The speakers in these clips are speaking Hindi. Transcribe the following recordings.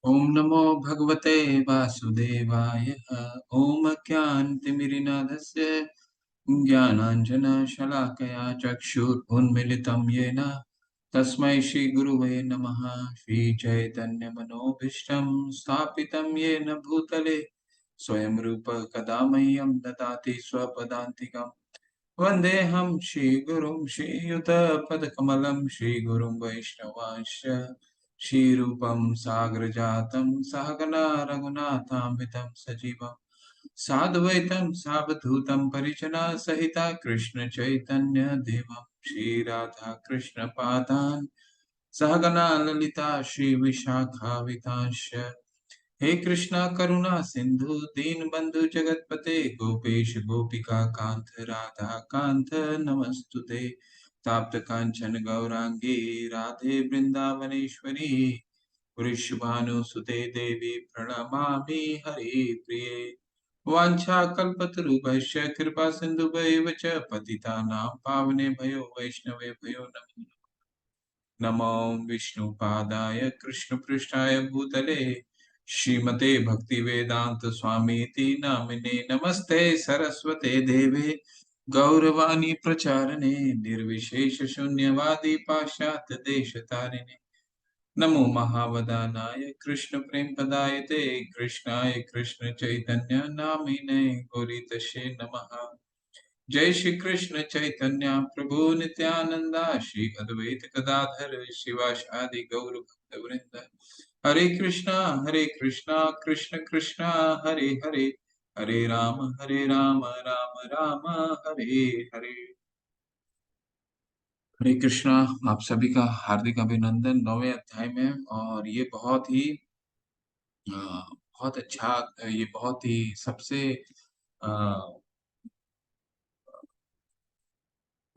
ओम नमो भगवते वासुदेवाय। ओम ज्ञानतिमिरिनाथस्य ज्ञानाञ्जनशलाकया चक्षुरुन्मिलितं येन तस्मै श्रीगुरुवे नमः। श्रीचैतन्यमनोभीष्टं स्थापितं येन भूतले स्वयं रूप कदा मह्यं ददाति स्वपदान्तिकम्। वन्देऽहं श्रीगुरुं श्रीयुतपदकमलं श्रीगुरुं वैष्णवांश्च श्रीरूपं साग्रजातं सहगना रघुनाथान्वितं सजीवं साद्वैतं सावधूतं परिजना सहिता कृष्ण चैतन्य देवं श्रीराधा कृष्ण पादान् सहगना ललिता श्री विशाखावितांश्च। हे कृष्णा करुणा सिंधु दीन बंधु जगतपते गोपेश गोपिका कांत राधा कांत नमस्तुते। ताप्त कांचन गौरांगी राधे वृंदावनेश्वरी वृषभानुसुते देवी प्रणमामि हरि प्रिये। वाञ्छाकल्पतरुभ्यश्च कृपा सिन्धुभ्यैव च पतितानां पावनेभ्यो वैष्णवेभ्यो नमो नमो विष्णुपादाय कृष्णपृष्ठाय भूतले श्रीमते भक्तिवेदांत स्वामीति नामिने नमस्ते सरस्वते देवे गौरवाणी प्रचारणे निर्विशेष शून्यवादी पाश्चात्य देशतारिणे नमो महावदानाय कृष्ण प्रेम पदायते कृष्णाय कृष्ण चैतन्य नामिने गौरीतशे नमः। जय श्री कृष्ण चैतन्य प्रभु नित्यानंदा श्री अद्वैत गदाधर शिवासादि गौर भक्त वृंद। हरे कृष्णा कृष्ण कृष्णा हरे हरे हरे राम राम राम हरे हरे। हरे कृष्णा। आप सभी का हार्दिक अभिनंदन 9वें अध्याय में। और ये बहुत अच्छा, ये बहुत ही सबसे अ,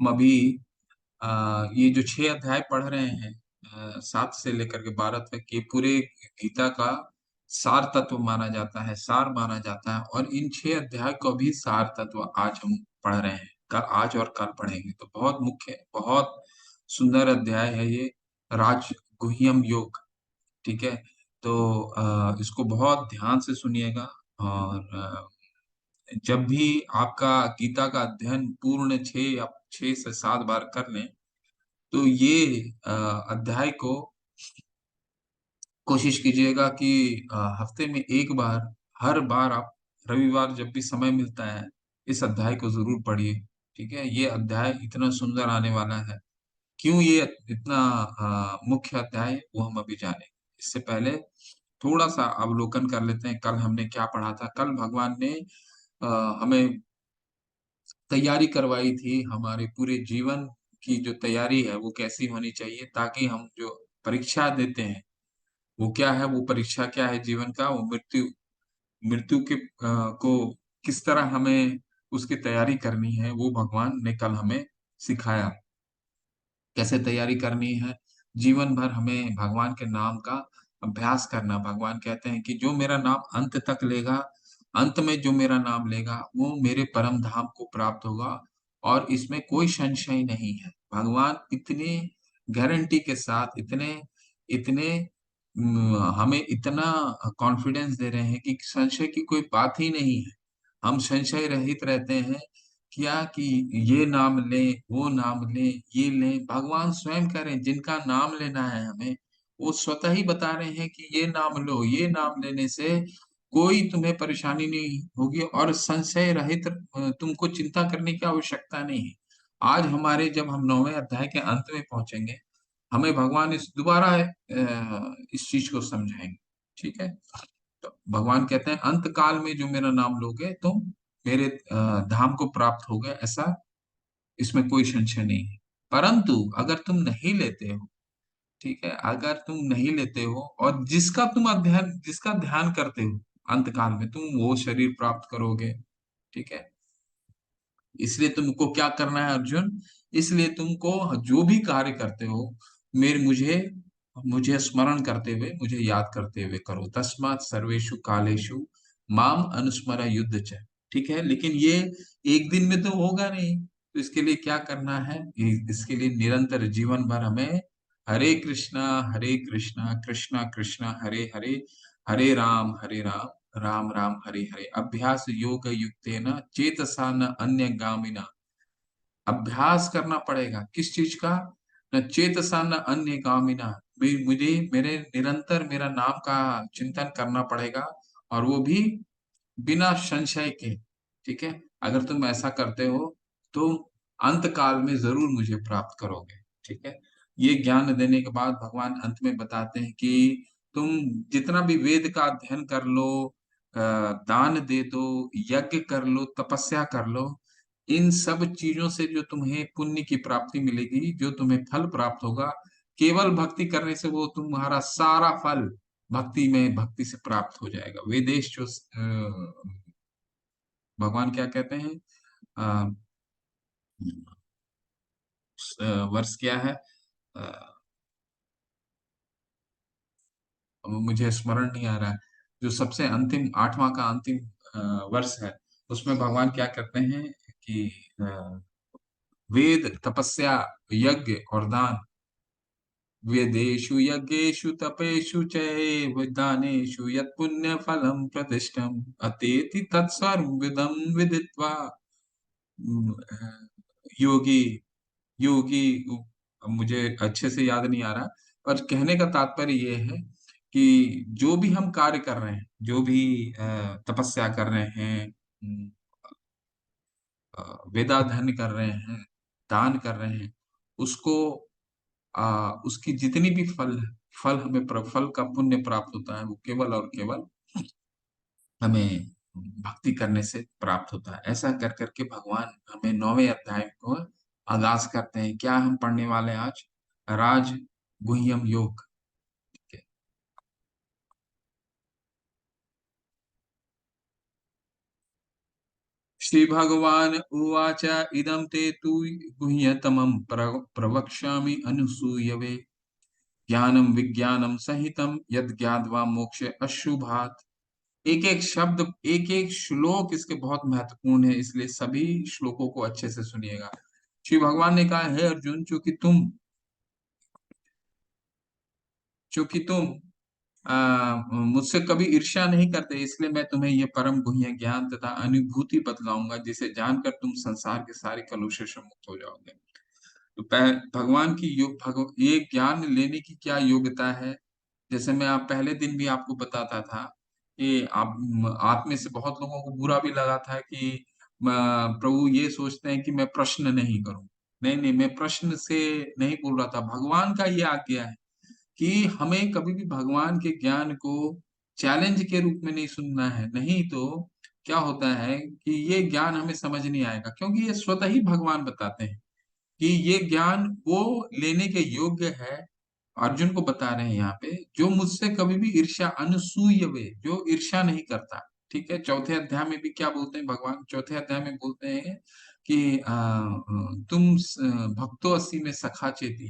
हम अभी ये जो 6 अध्याय पढ़ रहे हैं, 7 से लेकर के 12 तक, ये पूरे गीता का सार तत्व माना जाता है, सार माना जाता है। और इन 6 अध्याय को भी सार तत्व आज हम पढ़ रहे हैं, आज और कल पढ़ेंगे। तो बहुत मुख्य, बहुत सुंदर अध्याय है ये, राजगुह्यम योग। ठीक है। तो इसको बहुत ध्यान से सुनिएगा। और जब भी आपका गीता का अध्ययन पूर्ण 6 से 7 बार कर लें, तो ये अध्याय को कोशिश कीजिएगा कि हफ्ते में एक बार, हर बार आप रविवार जब भी समय मिलता है, इस अध्याय को जरूर पढ़िए। ठीक है। ये अध्याय इतना सुंदर आने वाला है। क्यों ये इतना मुख्य अध्याय है, वो हम अभी जानेंगे। इससे पहले थोड़ा सा अवलोकन कर लेते हैं, कल हमने क्या पढ़ा था। कल भगवान ने हमें तैयारी करवाई थी, हमारे पूरे जीवन की जो तैयारी है वो कैसी होनी चाहिए, ताकि हम जो परीक्षा देते हैं, वो क्या है, वो परीक्षा क्या है जीवन का, वो मृत्यु। मृत्यु के को किस तरह हमें उसकी तैयारी करनी है, वो भगवान ने कल हमें सिखाया। कैसे तैयारी करनी है, जीवन भर हमें भगवान के नाम का अभ्यास करना। भगवान कहते हैं कि जो मेरा नाम अंत तक लेगा, अंत में जो मेरा नाम लेगा, वो मेरे परम धाम को प्राप्त होगा, और इसमें कोई संशय नहीं है। भगवान इतने गारंटी के साथ, इतने इतने हमें इतना कॉन्फिडेंस दे रहे हैं कि संशय की कोई बात ही नहीं है। हम संशय रहित रहते हैं। क्या कि ये नाम लें, वो नाम लें, ये लें, भगवान स्वयं कह रहे हैं जिनका नाम लेना है हमें, वो स्वतः ही बता रहे हैं कि ये नाम लो, ये नाम लेने से कोई तुम्हें परेशानी नहीं होगी, और संशय रहित तुमको चिंता करने की आवश्यकता नहीं है। आज हमारे, जब हम 9वें अध्याय के अंत में पहुंचेंगे, हमें भगवान इस दोबारा इस चीज को समझाएंगे। ठीक है। तो भगवान कहते हैं अंत काल में जो मेरा नाम लोगे तुम, मेरे धाम को प्राप्त होगे, ऐसा इसमें कोई संशय नहीं है। परंतु अगर तुम नहीं लेते हो, ठीक है, अगर तुम नहीं लेते हो और जिसका ध्यान करते हो, अंत काल में तुम वो शरीर प्राप्त करोगे। ठीक है। इसलिए तुमको क्या करना है अर्जुन, इसलिए तुमको जो भी कार्य करते हो, मेरे मुझे मुझे स्मरण करते हुए, मुझे याद करते हुए करो। तस्मात् सर्वेषु कालेषु माम अनुस्मर युद्ध च। ठीक है। लेकिन ये एक दिन में तो होगा नहीं, तो इसके लिए क्या करना है, इसके लिए निरंतर जीवन भर हमें हरे कृष्णा कृष्णा कृष्णा हरे हरे, हरे राम राम हरे हरे। अभ्यास योग युक्तेन चेतसा न अन्य गामिना। अभ्यास करना पड़ेगा किस चीज का? न चेतसा न अन्य गामिना। मुझे मेरे निरंतर मेरा नाम का चिंतन करना पड़ेगा, और वो भी बिना संशय के। ठीक है, अगर तुम ऐसा करते हो तो अंत काल में जरूर मुझे प्राप्त करोगे। ठीक है, ये ज्ञान देने के बाद भगवान अंत में बताते हैं कि तुम जितना भी वेद का अध्ययन कर लो, दान दे दो, यज्ञ कर लो, तपस्या कर लो, इन सब चीजों से जो तुम्हें पुण्य की प्राप्ति मिलेगी, जो तुम्हें फल प्राप्त होगा, केवल भक्ति करने से वो तुम्हारा सारा फल भक्ति में, भक्ति से प्राप्त हो जाएगा। वेदेश जो भगवान क्या कहते हैं, अ, वर्ष क्या है, अ, मुझे स्मरण नहीं आ रहा है, जो सबसे अंतिम आठवां का अंतिम वर्ष है, उसमें भगवान क्या कहते हैं कि वेद तपस्या यज्ञ और दान, वेदेषु यज्ञेषु तपेषु चैव दानेषु यत् पुण्य फलम प्रतिष्ठम अतेति तत्सर्वविदं विदित्वा योगी योगी अब मुझे अच्छे से याद नहीं आ रहा, पर कहने का तात्पर्य ये है कि जो भी हम कार्य कर रहे हैं, जो भी तपस्या कर रहे हैं, वेदाध्ययन कर रहे हैं, दान कर रहे हैं, उसको उसकी जितनी भी फल है, फल हमें फल का पुण्य प्राप्त होता है, वो केवल और केवल हमें भक्ति करने से प्राप्त होता है। ऐसा कर करके भगवान हमें 9वें अध्याय को आगाज करते हैं। क्या हम पढ़ने वाले हैं आज? राज गुह्यम योग। ठीक है। श्री भगवान उवाच इदं ते तु गुह्यतमं प्रवक्ष्यामि अनुसूयवे, ज्ञानम विज्ञानम सहितम यद ज्ञात्वा मोक्ष अशुभात्। एक एक शब्द, एक एक श्लोक इसके बहुत महत्वपूर्ण है, इसलिए सभी श्लोकों को अच्छे से सुनिएगा। श्री भगवान ने कहा, है अर्जुन, चूंकि तुम मुझसे कभी ईर्ष्या नहीं करते, इसलिए मैं तुम्हें ये परम गुह्य ज्ञान तथा अनुभूति बतलाऊंगा, जिसे जानकर तुम संसार के सारे कलुषों से मुक्त हो जाओगे। तो भगवान की ये ज्ञान लेने की क्या योग्यता है? जैसे मैं आप पहले दिन भी आपको बताता था कि आप में से बहुत लोगों को बुरा भी लगा था कि प्रभु ये सोचते हैं कि मैं प्रश्न नहीं करूं। नहीं नहीं, मैं प्रश्न से नहीं बोल रहा था, भगवान का ये आज्ञा है कि हमें कभी भी भगवान के ज्ञान को चैलेंज के रूप में नहीं सुनना है। नहीं तो क्या होता है कि ये ज्ञान हमें समझ नहीं आएगा, क्योंकि ये स्वतः ही भगवान बताते हैं कि ये ज्ञान वो लेने के योग्य है। अर्जुन को बता रहे हैं यहाँ पे, जो मुझसे कभी भी ईर्ष्या अनुसूय वे, जो ईर्ष्या नहीं करता। ठीक है, चौथे अध्याय में भी क्या बोलते हैं भगवान? चौथे अध्याय में बोलते हैं कि भक्तो अस्सी में सखा चेती।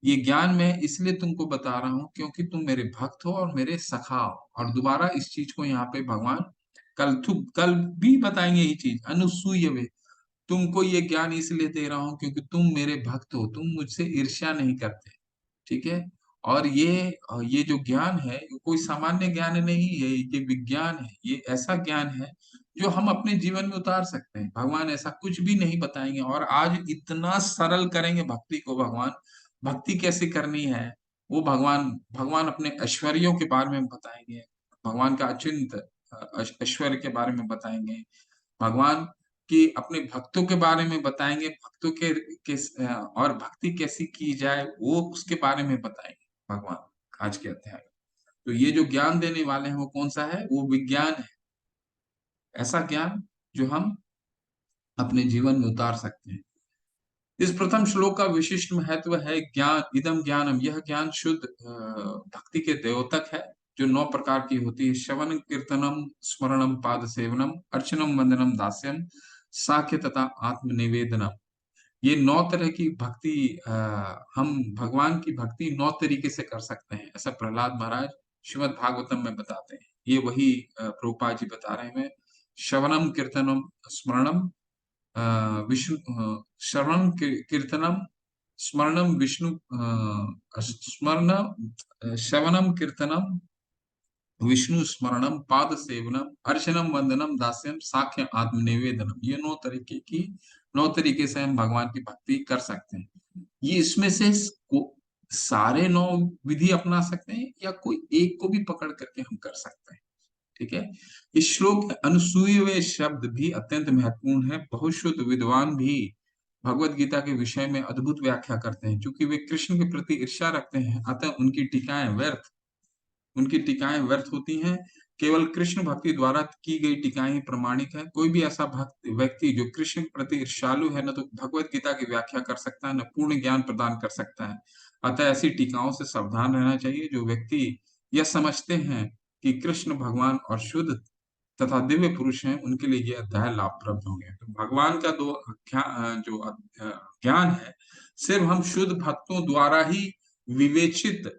ये ज्ञान मैं इसलिए तुमको बता रहा हूँ क्योंकि तुम मेरे भक्त हो और मेरे सखा हो। और दोबारा इस चीज को यहाँ पे भगवान कल भी बताएंगे यही चीज, अनुसूय वे। तुमको ये ज्ञान इसलिए दे रहा हूँ क्योंकि तुम मेरे भक्त हो, तुम मुझसे ईर्ष्या नहीं करते। ठीक है, और ये जो ज्ञान है, ये कोई सामान्य ज्ञान नहीं है, ये विज्ञान है, ये ऐसा ज्ञान है जो हम अपने जीवन में उतार सकते हैं। भगवान ऐसा कुछ भी नहीं बताएंगे, और आज इतना सरल करेंगे भक्ति को। भगवान भक्ति कैसे करनी है वो भगवान भगवान अपने ऐश्वर्यों के बारे में बताएंगे, भगवान का अचिंत ऐश्वर्य के बारे में बताएंगे, भगवान की अपने भक्तों के बारे में बताएंगे, भक्तों और भक्ति कैसी की जाए वो उसके बारे में बताएंगे भगवान आज के अध्याय में। तो ये जो ज्ञान देने वाले हैं वो कौन सा है? वो विज्ञान है, ऐसा ज्ञान जो हम अपने जीवन में उतार सकते हैं। इस प्रथम श्लोक का विशिष्ट महत्व है ज्ञान इदम ज्ञानम, यह ज्ञान शुद्ध भक्ति के द्योतक है, जो 9 प्रकार की होती है। श्रवण कीर्तनम स्मरणम पाद सेवनम अर्चनम वंदनम दास्यम साख्य तथा आत्मनिवेदनम। ये 9 तरह की भक्ति, हम भगवान की भक्ति 9 तरीके से कर सकते हैं, ऐसा प्रहलाद महाराज श्रीमद् भागवतम में बताते हैं। ये वही प्रभुपाद जी बता रहे हैं। श्रवणम कीर्तनम स्मरणम, विष्णु श्रवण कीर्तनम स्मरणम विष्णु स्मरण श्रवणम कीर्तनम विष्णु स्मरणम पाद सेवनम अर्चनम वंदनम दास्यम साख्य आत्म निवेदनम, ये 9 तरीके से हम भगवान की भक्ति कर सकते हैं। ये इसमें से सारे 9 विधि अपना सकते हैं या कोई एक को भी पकड़ करके हम कर सकते हैं। ठीक है। इस श्लोक के अनुसूये शब्द भी अत्यंत महत्वपूर्ण है। बहुत शुद्ध विद्वान भी भगवत गीता के विषय में अद्भुत व्याख्या करते हैं। क्योंकि वे कृष्ण के प्रति ईर्ष्या रखते हैं, अतः उनकी टीकाएं व्यर्थ होती हैं। केवल कृष्ण भक्ति द्वारा की गई टीकाएं ही प्रमाणिक है। कोई भी ऐसा भक्त व्यक्ति जो कृष्ण के प्रति ईर्ष्यालु है, न तो भगवत गीता की व्याख्या कर सकता है, न पूर्ण ज्ञान प्रदान कर सकता है। अतः ऐसी टीकाओं से सावधान रहना चाहिए। जो व्यक्ति यह समझते हैं कि कृष्ण भगवान और शुद्ध तथा दिव्य पुरुष हैं, उनके लिए ये अध्याय लाभप्रद होंगे। तो भगवान का ज्ञान है, सिर्फ हम शुद्ध भक्तों द्वारा ही विवेचित,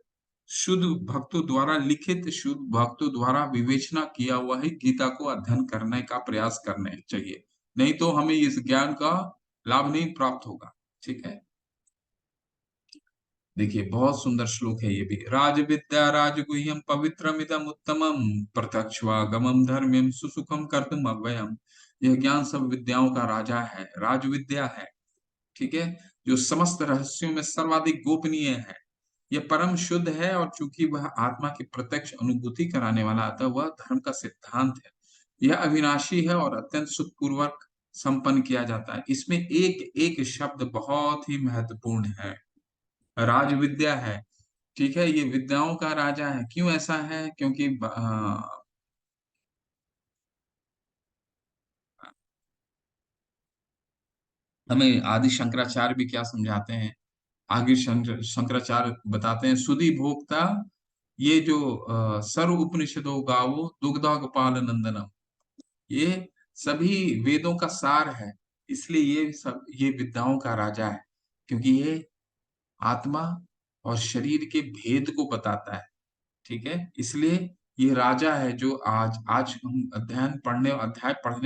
शुद्ध भक्तों द्वारा लिखित, शुद्ध भक्तों द्वारा विवेचना किया हुआ ही गीता को अध्ययन करने का प्रयास करने चाहिए। नहीं तो हमें इस ज्ञान का लाभ नहीं प्राप्त होगा। ठीक है। देखिए बहुत सुंदर श्लोक है ये भी। राज विद्या राजगुह्यम पवित्रमिदम उत्तमम प्रत्यक्षवागमम धर्म्यम सुसुखम कर्तुम अव्ययम। यह ज्ञान सब विद्याओं का राजा है, राज विद्या है। ठीक है। जो समस्त रहस्यों में सर्वाधिक गोपनीय है। यह परम शुद्ध है, और चूंकि वह आत्मा की प्रत्यक्ष अनुभूति कराने वाला, अतः वह धर्म का सिद्धांत है। यह अविनाशी है और अत्यंत सुखपूर्वक संपन्न किया जाता है। इसमें एक एक शब्द बहुत ही महत्वपूर्ण है। राज विद्या है। ठीक है। ये विद्याओं का राजा है। क्यों ऐसा है? क्योंकि हमें आदि शंकराचार्य भी क्या समझाते हैं। आगे शंकराचार्य बताते हैं, सुधि भोक्ता ये जो सर्व उपनिषदों गावो दुग्धा गोपाल नंदनम, ये सभी वेदों का सार है। इसलिए ये विद्याओं का राजा है, क्योंकि ये आत्मा और शरीर के भेद को बताता है। ठीक है। इसलिए ये राजा है। जो आज आज हम अध्याय पढ़ने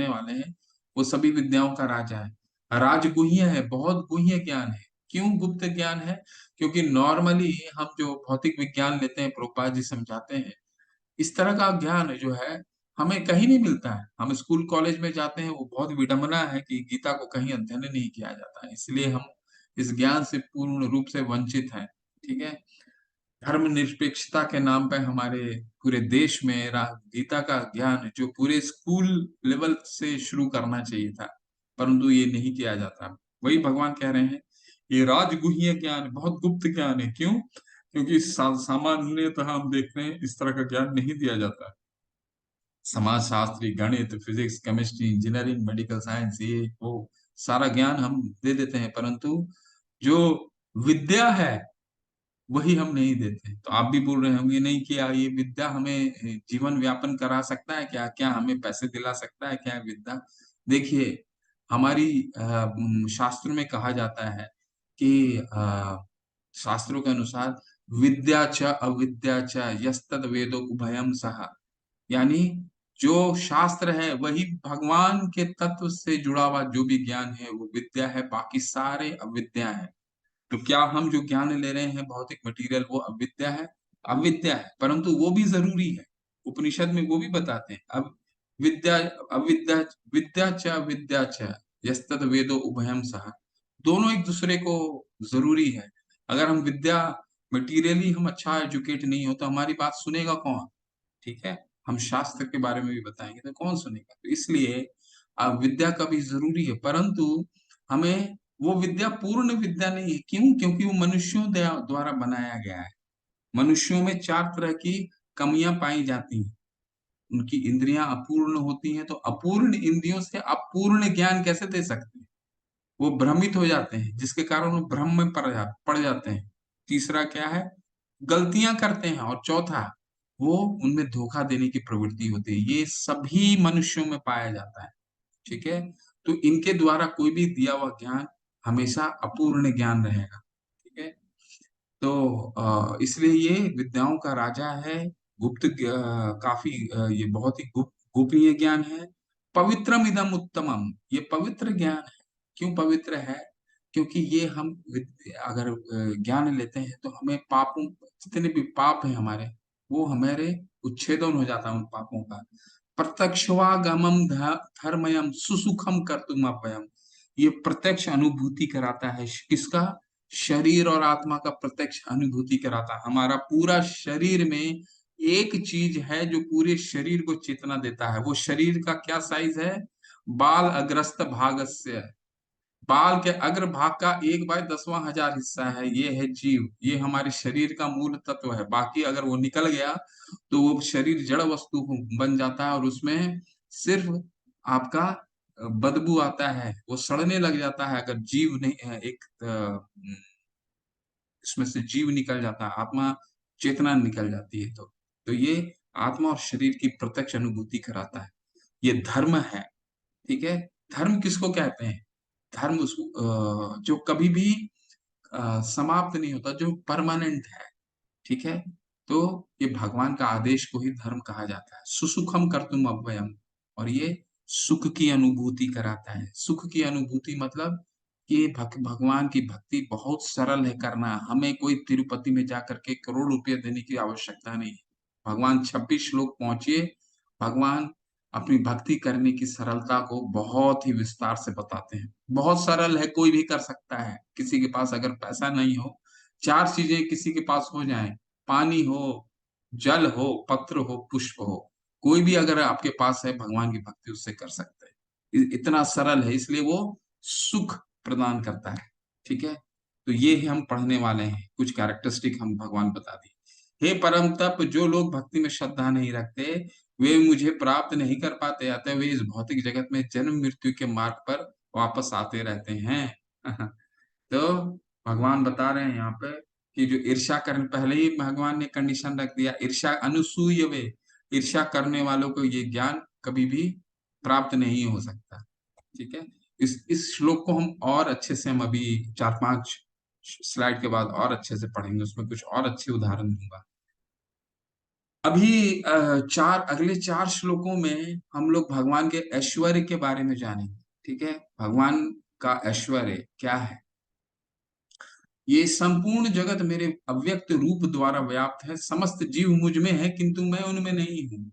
वाले हैं, वो सभी विद्याओं का राजा है। राजगुह्य है, बहुत गुह्य ज्ञान है। क्यों गुप्त ज्ञान है? क्योंकि नॉर्मली हम जो भौतिक विज्ञान लेते हैं, प्रोपा जी समझाते हैं, इस तरह का ज्ञान जो है हमें कहीं नहीं मिलता है। हम स्कूल कॉलेज में जाते हैं, वो बहुत विडंबना है कि गीता को कहीं अध्ययन नहीं किया जाता है। इसलिए हम इस ज्ञान से पूर्ण रूप से वंचित हैं। ठीक है। धर्मनिरपेक्षता के नाम पे हमारे पूरे देश में गीता का ज्ञान जो पूरे स्कूल लेवल से शुरू करना चाहिए था, परंतु ये नहीं किया जाता। वही भगवान कह रहे हैं, ये राजगुह्य ज्ञान बहुत गुप्त ज्ञान है। क्यों? क्योंकि सामान्यतः हम देखते हैं इस तरह का ज्ञान नहीं दिया जाता है। समाज शास्त्री, गणित, physics, chemistry, engineering, medical science, ये वो सारा ज्ञान हम दे देते हैं, परंतु जो विद्या है वही हम नहीं देते। तो आप भी बोल रहे होंगे, नहीं क्या ये विद्या हमें जीवन व्यापन करा सकता है क्या? क्या हमें पैसे दिला सकता है क्या विद्या? देखिए, हमारी शास्त्रों में कहा जाता है कि शास्त्रों के अनुसार विद्या च अविद्या च यस्तद वेदो उभयम सह, यानी जो शास्त्र है वही भगवान के तत्व से जुड़ा हुआ जो भी ज्ञान है वो विद्या है, बाकी सारे अविद्या है। तो क्या हम जो ज्ञान ले रहे हैं भौतिक मटेरियल, वो अविद्या है? अविद्या है, परंतु वो भी जरूरी है। उपनिषद में वो भी बताते हैं। अब विद्या अविद्या, विद्या च विद्या च यस्तद वेदो उभयम सह, दोनों एक दूसरे को जरूरी है। अगर हम विद्या मटीरियली हम अच्छा एजुकेट नहीं हो तो हमारी बात सुनेगा कौन? ठीक है। हम शास्त्र के बारे में भी बताएंगे तो कौन सुनेगा? तो इसलिए विद्या का भी जरूरी है, परंतु हमें वो विद्या पूर्ण विद्या नहीं है। क्यों? क्योंकि वो मनुष्यों द्वारा बनाया गया है। मनुष्यों में 4 तरह की कमियां पाई जाती हैं। उनकी इंद्रियां अपूर्ण होती हैं, तो अपूर्ण इंद्रियों से अपूर्ण ज्ञान कैसे दे सकते हैं? वो भ्रमित हो जाते हैं, जिसके कारण वो भ्रम में पड़ जाते हैं। तीसरा क्या है? गलतियां करते हैं। और चौथा, वो उनमें धोखा देने की प्रवृत्ति होती है। ये सभी मनुष्यों में पाया जाता है। ठीक है। तो इनके द्वारा कोई भी दिया हुआ ज्ञान हमेशा अपूर्ण ज्ञान रहेगा। ठीक है। तो इसलिए ये विद्याओं का राजा है। काफी ये बहुत ही गोपनीय ज्ञान है। पवित्रम इदम उत्तमम, ये पवित्र ज्ञान है। क्यों पवित्र है? क्योंकि ये हम अगर ज्ञान लेते हैं तो हमें पापों, जितने भी पाप हैं हमारे, वो हमारे उच्छेदन हो जाता है उन पापों का। प्रत्यक्षवागमम धर्मयम सुसुखम कर्तुम अव्ययम, ये प्रत्यक्ष अनुभूति कराता है किसका? शरीर और आत्मा का प्रत्यक्ष अनुभूति कराता है। हमारा पूरा शरीर में एक चीज है जो पूरे शरीर को चेतना देता है। वो शरीर का क्या साइज है? बाल अग्रस्त भागस्य, बाल के अग्र भाग का 1/10,000 हिस्सा है, ये है जीव। ये हमारे शरीर का मूल तत्व है। बाकी अगर वो निकल गया तो वो शरीर जड़ वस्तु बन जाता है, और उसमें सिर्फ आपका बदबू आता है, वो सड़ने लग जाता है। अगर जीव नहीं है, एक इसमें से जीव निकल जाता है, आत्मा चेतना निकल जाती है। तो ये आत्मा और शरीर की प्रत्यक्ष अनुभूति कराता है। ये धर्म है। ठीक है। धर्म किसको कहते हैं? धर्म जो कभी भी समाप्त नहीं होता, जो परमानेंट है। ठीक है। तो ये भगवान का आदेश को ही धर्म कहा जाता है। सुसुखम कर्तुम अव्ययम, और ये सुख की अनुभूति कराता है। सुख की अनुभूति मतलब कि भगवान की भक्ति बहुत सरल है करना। हमें कोई तिरुपति में जाकर के करोड़ रुपए देने की आवश्यकता नहीं है। भगवान 26 श्लोक पहुंचिए, भगवान अपनी भक्ति करने की सरलता को बहुत ही विस्तार से बताते हैं। बहुत सरल है, कोई भी कर सकता है। किसी के पास अगर पैसा नहीं हो, चार चीजें किसी के पास हो जाएं, पानी हो, जल हो, पत्र हो, पुष्प हो, कोई भी अगर आपके पास है, भगवान की भक्ति उससे कर सकते हैं। इतना सरल है, इसलिए वो सुख प्रदान करता है। ठीक है। तो ये ही हम पढ़ने वाले हैं, कुछ कैरेक्टरिस्टिक हम भगवान बता दिए। हे परम तप, जो लोग भक्ति में श्रद्धा नहीं रखते, वे मुझे प्राप्त नहीं कर पाते, अतः वे इस भौतिक जगत में जन्म मृत्यु के मार्ग पर वापस आते रहते हैं। तो भगवान बता रहे हैं यहाँ पे कि जो ईर्ष्या करने, पहले ही भगवान ने कंडीशन रख दिया, ईर्ष्या अनुसूय वे, ईर्ष्या करने वालों को ये ज्ञान कभी भी प्राप्त नहीं हो सकता। ठीक है। इस श्लोक को हम और अच्छे से, हम अभी 4-5 स्लाइड के बाद और अच्छे से पढ़ेंगे, उसमें कुछ और अच्छे उदाहरण दूंगा। अभी अगले 4 श्लोकों में हम लोग भगवान के ऐश्वर्य के बारे में जानेंगे। ठीक है। भगवान का ऐश्वर्य क्या है? ये संपूर्ण जगत मेरे अव्यक्त रूप द्वारा व्याप्त है, समस्त जीव मुझ में है किंतु मैं उनमें नहीं हूँ।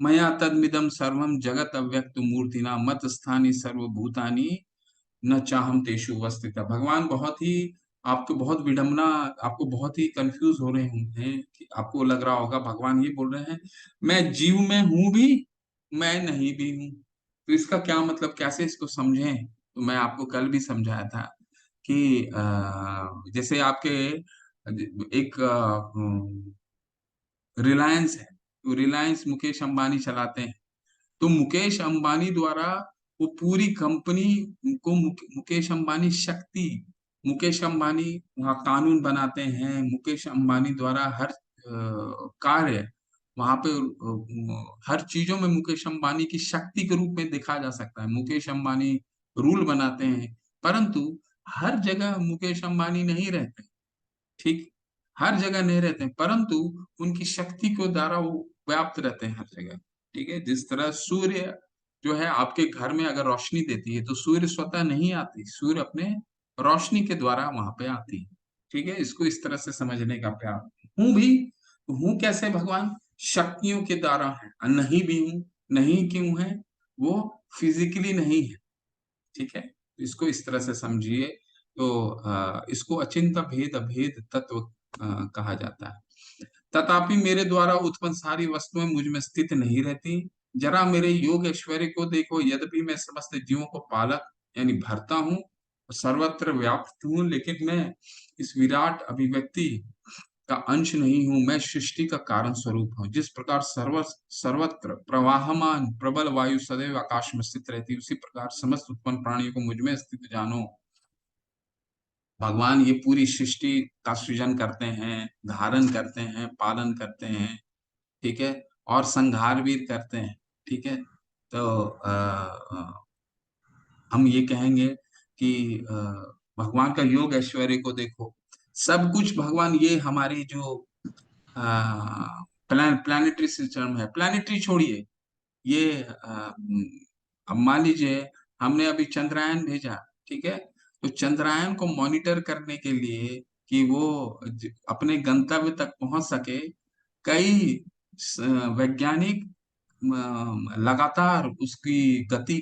मया तदमिदम सर्वम जगत अव्यक्त मूर्तिना मत स्थानी सर्वभूतानि न चाहम तेषु अवस्थित। भगवान बहुत ही, आपको बहुत विडंबना, आपको बहुत ही कंफ्यूज हो रहे होंगे कि आपको लग रहा होगा भगवान ये बोल रहे हैं मैं जीव में हूं भी, मैं नहीं भी हूं। तो इसका क्या मतलब, कैसे इसको समझें? तो मैं आपको कल भी समझाया था कि जैसे आपके एक रिलायंस है, तो रिलायंस मुकेश अंबानी चलाते हैं। तो मुकेश अंबानी द्वारा वो पूरी कंपनी को मुकेश अंबानी शक्ति, मुकेश अंबानी वहाँ कानून बनाते हैं। मुकेश अंबानी द्वारा हर कार्य वहां पे हर चीजों में मुकेश अंबानी की शक्ति के रूप में देखा जा सकता है। मुकेश अंबानी रूल बनाते हैं, परंतु हर जगह मुकेश अंबानी नहीं रहते। ठीक। हर जगह नहीं रहते हैं, परंतु उनकी शक्ति को द्वारा वो व्याप्त रहते हैं हर जगह। ठीक है। जिस तरह सूर्य जो है आपके घर में अगर रोशनी देती है, तो सूर्य स्वतः नहीं आती, सूर्य अपने रोशनी के द्वारा वहां पे आती है। ठीक है। इसको इस तरह से समझने का प्रयास। हूं भी, तो हूं कैसे? भगवान शक्तियों के द्वारा है, और नहीं भी हूं। नहीं क्यों है? वो फिजिकली नहीं है। ठीक है। तो इसको इस तरह से समझिए। तो इसको अचिंत्य भेद अभेद तत्व कहा जाता है। तथापि मेरे द्वारा उत्पन्न सारी वस्तुएं मुझ में स्थित नहीं रहती। जरा मेरे योग ऐश्वर्य को देखो, यद्यपि मैं समस्त जीवों को पालक यानी भरता हूँ, सर्वत्र व्याप्त हूँ, लेकिन मैं इस विराट अभिव्यक्ति का अंश नहीं हूं। मैं सृष्टि का कारण स्वरूप हूँ। जिस प्रकार सर्वत्र प्रवाहमान प्रबल वायु सदैव आकाश में स्थित रहती है, उसी प्रकार समस्त उत्पन्न प्राणियों को मुझ में स्थित जानो। भगवान ये पूरी सृष्टि का सृजन करते हैं, धारण करते हैं, पालन करते हैं। ठीक है। और संहार भी करते हैं। ठीक है। तो हम ये कहेंगे कि भगवान का योग ऐश्वर्य को देखो। सब कुछ भगवान, ये हमारी जो प्लानिटरी सिस्टम है, प्लानिटरी छोड़िए, ये अब मान लीजिए हमने अभी चंद्रयान भेजा। ठीक है। तो चंद्रयान को मॉनिटर करने के लिए कि वो अपने गंतव्य तक पहुंच सके, कई वैज्ञानिक लगातार उसकी गति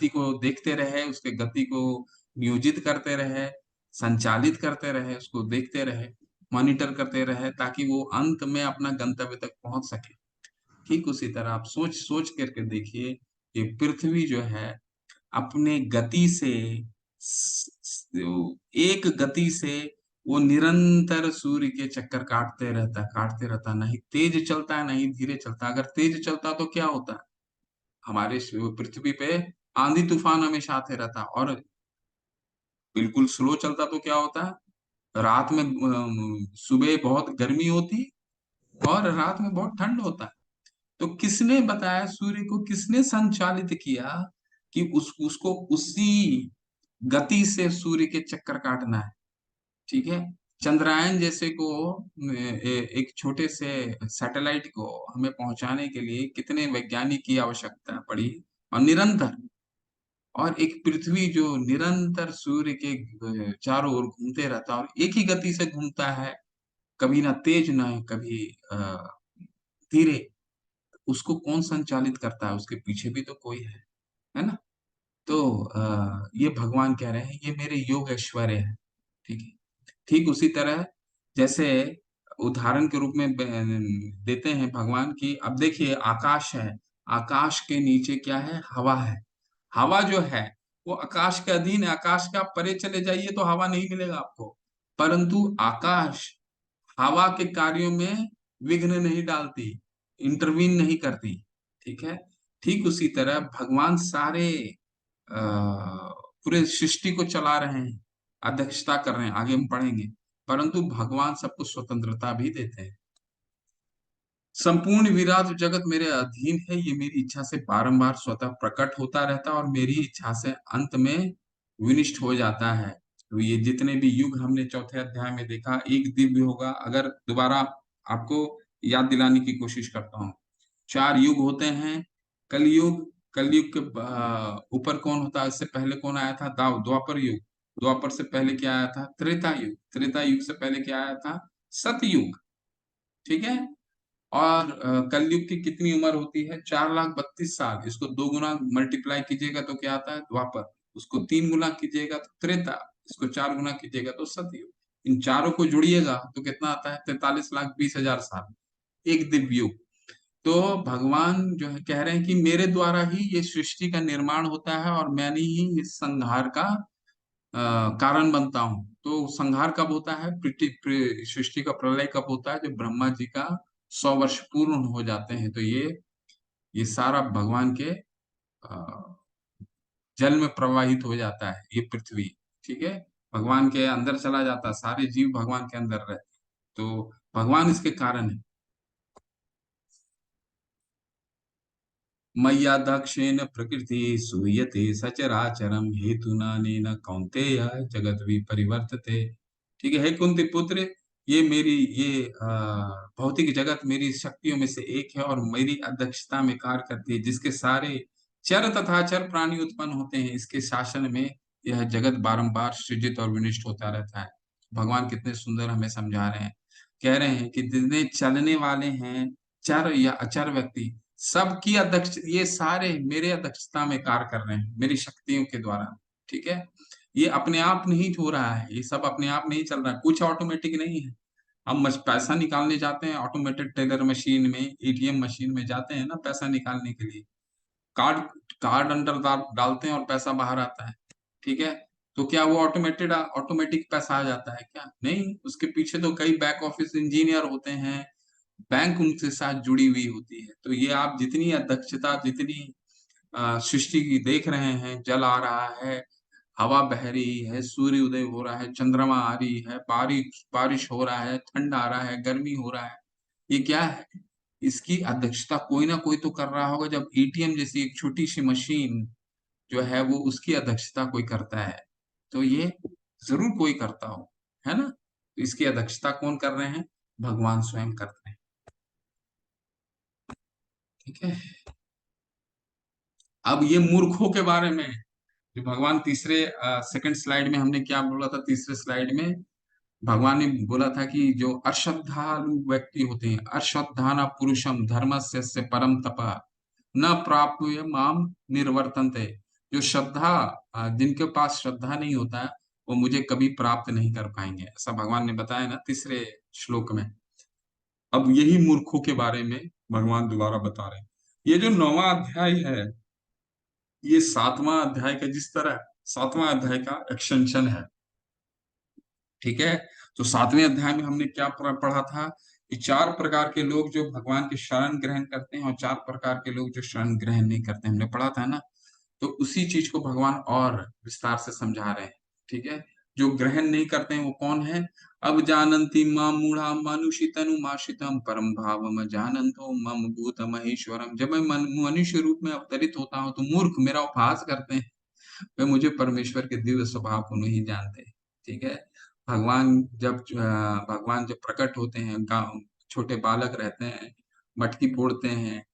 को देखते रहे, उसके गति को नियोजित करते रहे, संचालित करते रहे, उसको देखते रहे, मॉनिटर करते रहे, ताकि वो अंत में अपना गंतव्य तक पहुंच सके। ठीक उसी तरह आप सोच सोच करके देखिए कि पृथ्वी जो है अपने गति से एक गति से वो निरंतर सूर्य के चक्कर काटते रहता, नहीं तेज चलता है नहीं धीरे चलता। अगर तेज चलता तो क्या होता, हमारे पृथ्वी पे आंधी तूफान हमेशा आते रहता, और बिल्कुल स्लो चलता तो क्या होता है, रात में सुबह बहुत गर्मी होती और रात में बहुत ठंड होता है। तो किसने बताया, सूर्य को किसने संचालित किया कि उसको उसी गति से सूर्य के चक्कर काटना है? ठीक है। चंद्रयान जैसे को एक छोटे से सैटेलाइट को हमें पहुंचाने के लिए कितने वैज्ञानिक की आवश्यकता पड़ी, और निरंतर, और एक पृथ्वी जो निरंतर सूर्य के चारों ओर घूमते रहता है और एक ही गति से घूमता है, कभी ना तेज ना कभी अ, धीरे, उसको कौन संचालित करता है? उसके पीछे भी तो कोई है ना? तो ये भगवान कह रहे हैं ये मेरे योग ऐश्वर्य है। ठीक है। ठीक उसी तरह जैसे उदाहरण के रूप में देते हैं भगवान की, अब देखिए आकाश है, आकाश के नीचे क्या है, हवा है। हवा जो है वो आकाश के अधीन है, आकाश के आप परे चले जाइए तो हवा नहीं मिलेगा आपको, परंतु आकाश हवा के कार्यों में विघ्न नहीं डालती, इंटरवीन नहीं करती। ठीक है। ठीक उसी तरह भगवान सारे पूरे सृष्टि को चला रहे हैं, अध्यक्षता कर रहे हैं, आगे हम पढ़ेंगे, परंतु भगवान सबको स्वतंत्रता भी देते हैं। संपूर्ण विराट जगत मेरे अधीन है, ये मेरी इच्छा से बारंबार स्वतः प्रकट होता रहता है और मेरी इच्छा से अंत में विनिष्ट हो जाता है। तो ये जितने भी युग हमने चौथे अध्याय में देखा, एक दिव्य होगा, अगर दोबारा आपको याद दिलाने की कोशिश करता हूँ, 4 युग होते हैं। कलयुग, कलयुग के ऊपर कौन होता है, इससे पहले कौन आया था, द्वापर युग। द्वापर से पहले क्या आया था, त्रेता युग। त्रेता युग से पहले क्या आया था, सतयुग। ठीक है। और कलयुग की कितनी उम्र होती है, 4,32,000। इसको 2 गुना मल्टीप्लाई कीजिएगा तो क्या आता है, द्वापर। उसको 3 गुना कीजिएगा तो त्रेता। इसको 4 गुना कीजिएगा तो सतयुग। इन चारों को जोड़िएगा तो कितना आता है, 43,20,000 साल, एक दिव्य युग। तो भगवान जो है कह रहे हैं कि मेरे द्वारा ही ये सृष्टि का निर्माण होता है और मैंने ही इस संहार का कारण बनता हूँ। तो संहार कब होता है, सृष्टि का प्रलय कब होता है, जब ब्रह्मा जी का 100 वर्ष पूर्ण हो जाते हैं। तो ये सारा भगवान के जल में प्रवाहित हो जाता है, ये पृथ्वी। ठीक है। भगवान के अंदर चला जाता है, सारे जीव भगवान के अंदर रहते हैं। तो भगवान इसके कारण है। मय्या दक्षेण प्रकृति सूयते सचराचरम हेतुनानेन कौन्तेय जगत विपरिवर्तते। ठीक है, हे कुंती पुत्र, ये मेरी ये भौतिक जगत मेरी शक्तियों में से एक है और मेरी अध्यक्षता में कार्य करती है, जिसके सारे चर तथा चर प्राणी उत्पन्न होते हैं, इसके शासन में यह जगत बारंबार सृजित और विनिष्ट होता रहता है। भगवान कितने सुंदर हमें समझा रहे हैं, कह रहे हैं कि जितने चलने वाले हैं, चर या अचर व्यक्ति, सबकी अध्यक्ष, ये सारे मेरे अध्यक्षता में कार्य कर रहे हैं, मेरी शक्तियों के द्वारा। ठीक है। ये अपने आप नहीं हो रहा है, ये सब अपने आप नहीं चल रहा है, कुछ ऑटोमेटिक नहीं है। हम पैसा निकालने जाते हैं ऑटोमेटेड टेलर मशीन में, एटीएम मशीन में जाते हैं ना पैसा निकालने के लिए, कार्ड कार्ड अंदर डालते हैं और पैसा बाहर आता है। ठीक है। तो क्या वो ऑटोमेटिक पैसा आ जाता है क्या, नहीं, उसके पीछे तो कई बैक ऑफिस इंजीनियर होते हैं, बैंक उनके साथ जुड़ी हुई होती है। तो ये आप जितनी अध्यक्षता, जितनी सृष्टि की देख रहे हैं, जल आ रहा है, हवा बह रही है, सूर्य उदय हो रहा है, चंद्रमा आ रही है, बारिश बारिश हो रहा है, ठंड आ रहा है, गर्मी हो रहा है, ये क्या है, इसकी अध्यक्षता कोई ना कोई तो कर रहा होगा। जब एटीएम जैसी एक छोटी सी मशीन जो है वो उसकी अध्यक्षता कोई करता है, तो ये जरूर कोई करता हो, है ना? तो इसकी अध्यक्षता कौन कर रहे हैं, भगवान स्वयं कर रहे हैं। ठीक है। अब ये मूर्खों के बारे में, जो भगवान तीसरे सेकंड स्लाइड में हमने क्या बोला था, तीसरे स्लाइड में भगवान ने बोला था कि जो अश्रद्धालु व्यक्ति होते हैं, अश्रद्धाना पुरुषम धर्मस्य से परम तपः न प्राप्य माम निर्वर्तन्ते, जो श्रद्धा जिनके पास श्रद्धा नहीं होता है वो मुझे कभी प्राप्त नहीं कर पाएंगे, ऐसा भगवान ने बताया ना तीसरे श्लोक में। अब यही मूर्खों के बारे में भगवान दोबारा बता रहे हैं। ये जो 9वां अध्याय है, ये 7वां अध्याय का, जिस तरह 7वां अध्याय का एक्सटेंशन है, ठीक है। तो 7वें अध्याय में हमने क्या पढ़ा था कि 4 प्रकार के लोग जो भगवान की शरण ग्रहण करते हैं और 4 प्रकार के लोग जो शरण ग्रहण नहीं करते, हमने पढ़ा था ना। तो उसी चीज को भगवान और विस्तार से समझा रहे हैं, ठीक है। जो ग्रहण नहीं करते हैं वो कौन है? अब जानन्ति माम मूढ़ा मानुषी तनुमाश्रितम परम भावम जानन्तो मम भूत महेश्वरम, जब मैं मनुष्य रूप में अवतरित होता हूँ तो मूर्ख मेरा उपहास करते हैं, वे मुझे परमेश्वर के दिव्य स्वभाव को नहीं जानते, ठीक है। भगवान जब प्रकट होते हैं, गाँव छोटे बालक रहते हैं, मटकी फोड़ते हैं,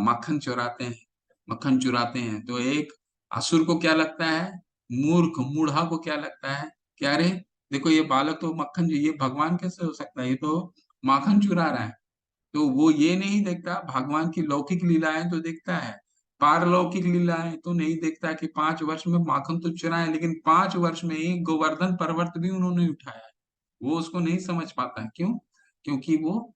माखन चुराते हैं, मक्खन चुराते हैं, तो एक असुर को क्या लगता है, मूर्ख मूढ़ा को क्या लगता है, क्या रे देखो ये बालक तो मक्खन, ये भगवान कैसे हो सकता है, ये तो माखन चुरा रहा है। तो वो ये नहीं देखता भगवान की लौकिक लीलाएं तो देखता है, पारलौकिक लीलाएं तो नहीं देखता कि 5 वर्ष में माखन तो चुराए, लेकिन 5 वर्ष में ही गोवर्धन पर्वत भी उन्होंने उठाया है। वो उसको नहीं समझ पाता है, क्यों? क्योंकि वो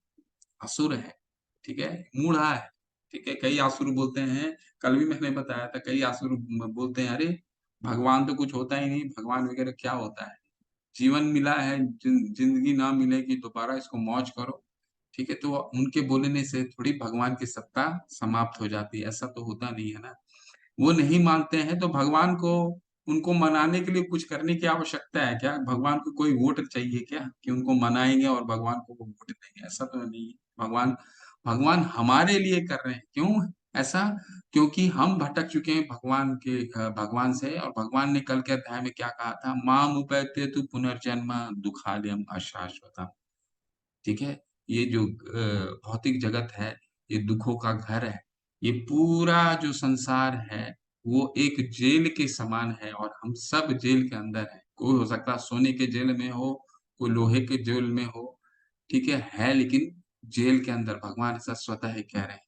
असुर है, ठीक है, मूढ़ा है, ठीक है। कई असुर बोलते हैं, कल भी मैंने बताया था, कई असुर बोलते हैं अरे भगवान तो कुछ होता ही नहीं, भगवान वगैरह क्या होता है, जीवन मिला है, जिंदगी ना मिलेगी दोबारा, इसको मौज करो, ठीक है। तो उनके बोलने से थोड़ी भगवान की सत्ता समाप्त हो जाती है, ऐसा तो होता नहीं है ना। वो नहीं मानते हैं तो भगवान को, उनको मनाने के लिए कुछ करने की आवश्यकता है क्या? भगवान को कोई वोट चाहिए क्या कि उनको मनाएंगे और भगवान को वो वोट देंगे? ऐसा तो नहीं है। भगवान भगवान हमारे लिए कर रहे हैं, क्यों ऐसा? क्योंकि हम भटक चुके हैं भगवान से, और भगवान ने कल के अध्याय में क्या कहा था, माम उपैते तु पुनर्जन्म दुखालयम अशाश्वतम, ठीक है। ये जो भौतिक जगत है, ये दुखों का घर है, ये पूरा जो संसार है वो एक जेल के समान है, और हम सब जेल के अंदर हैं। कोई हो सकता है सोने के जेल में हो, कोई लोहे के जेल में हो, ठीक है लेकिन जेल के अंदर, भगवान ऐसा स्वतः ही कह रहे हैं।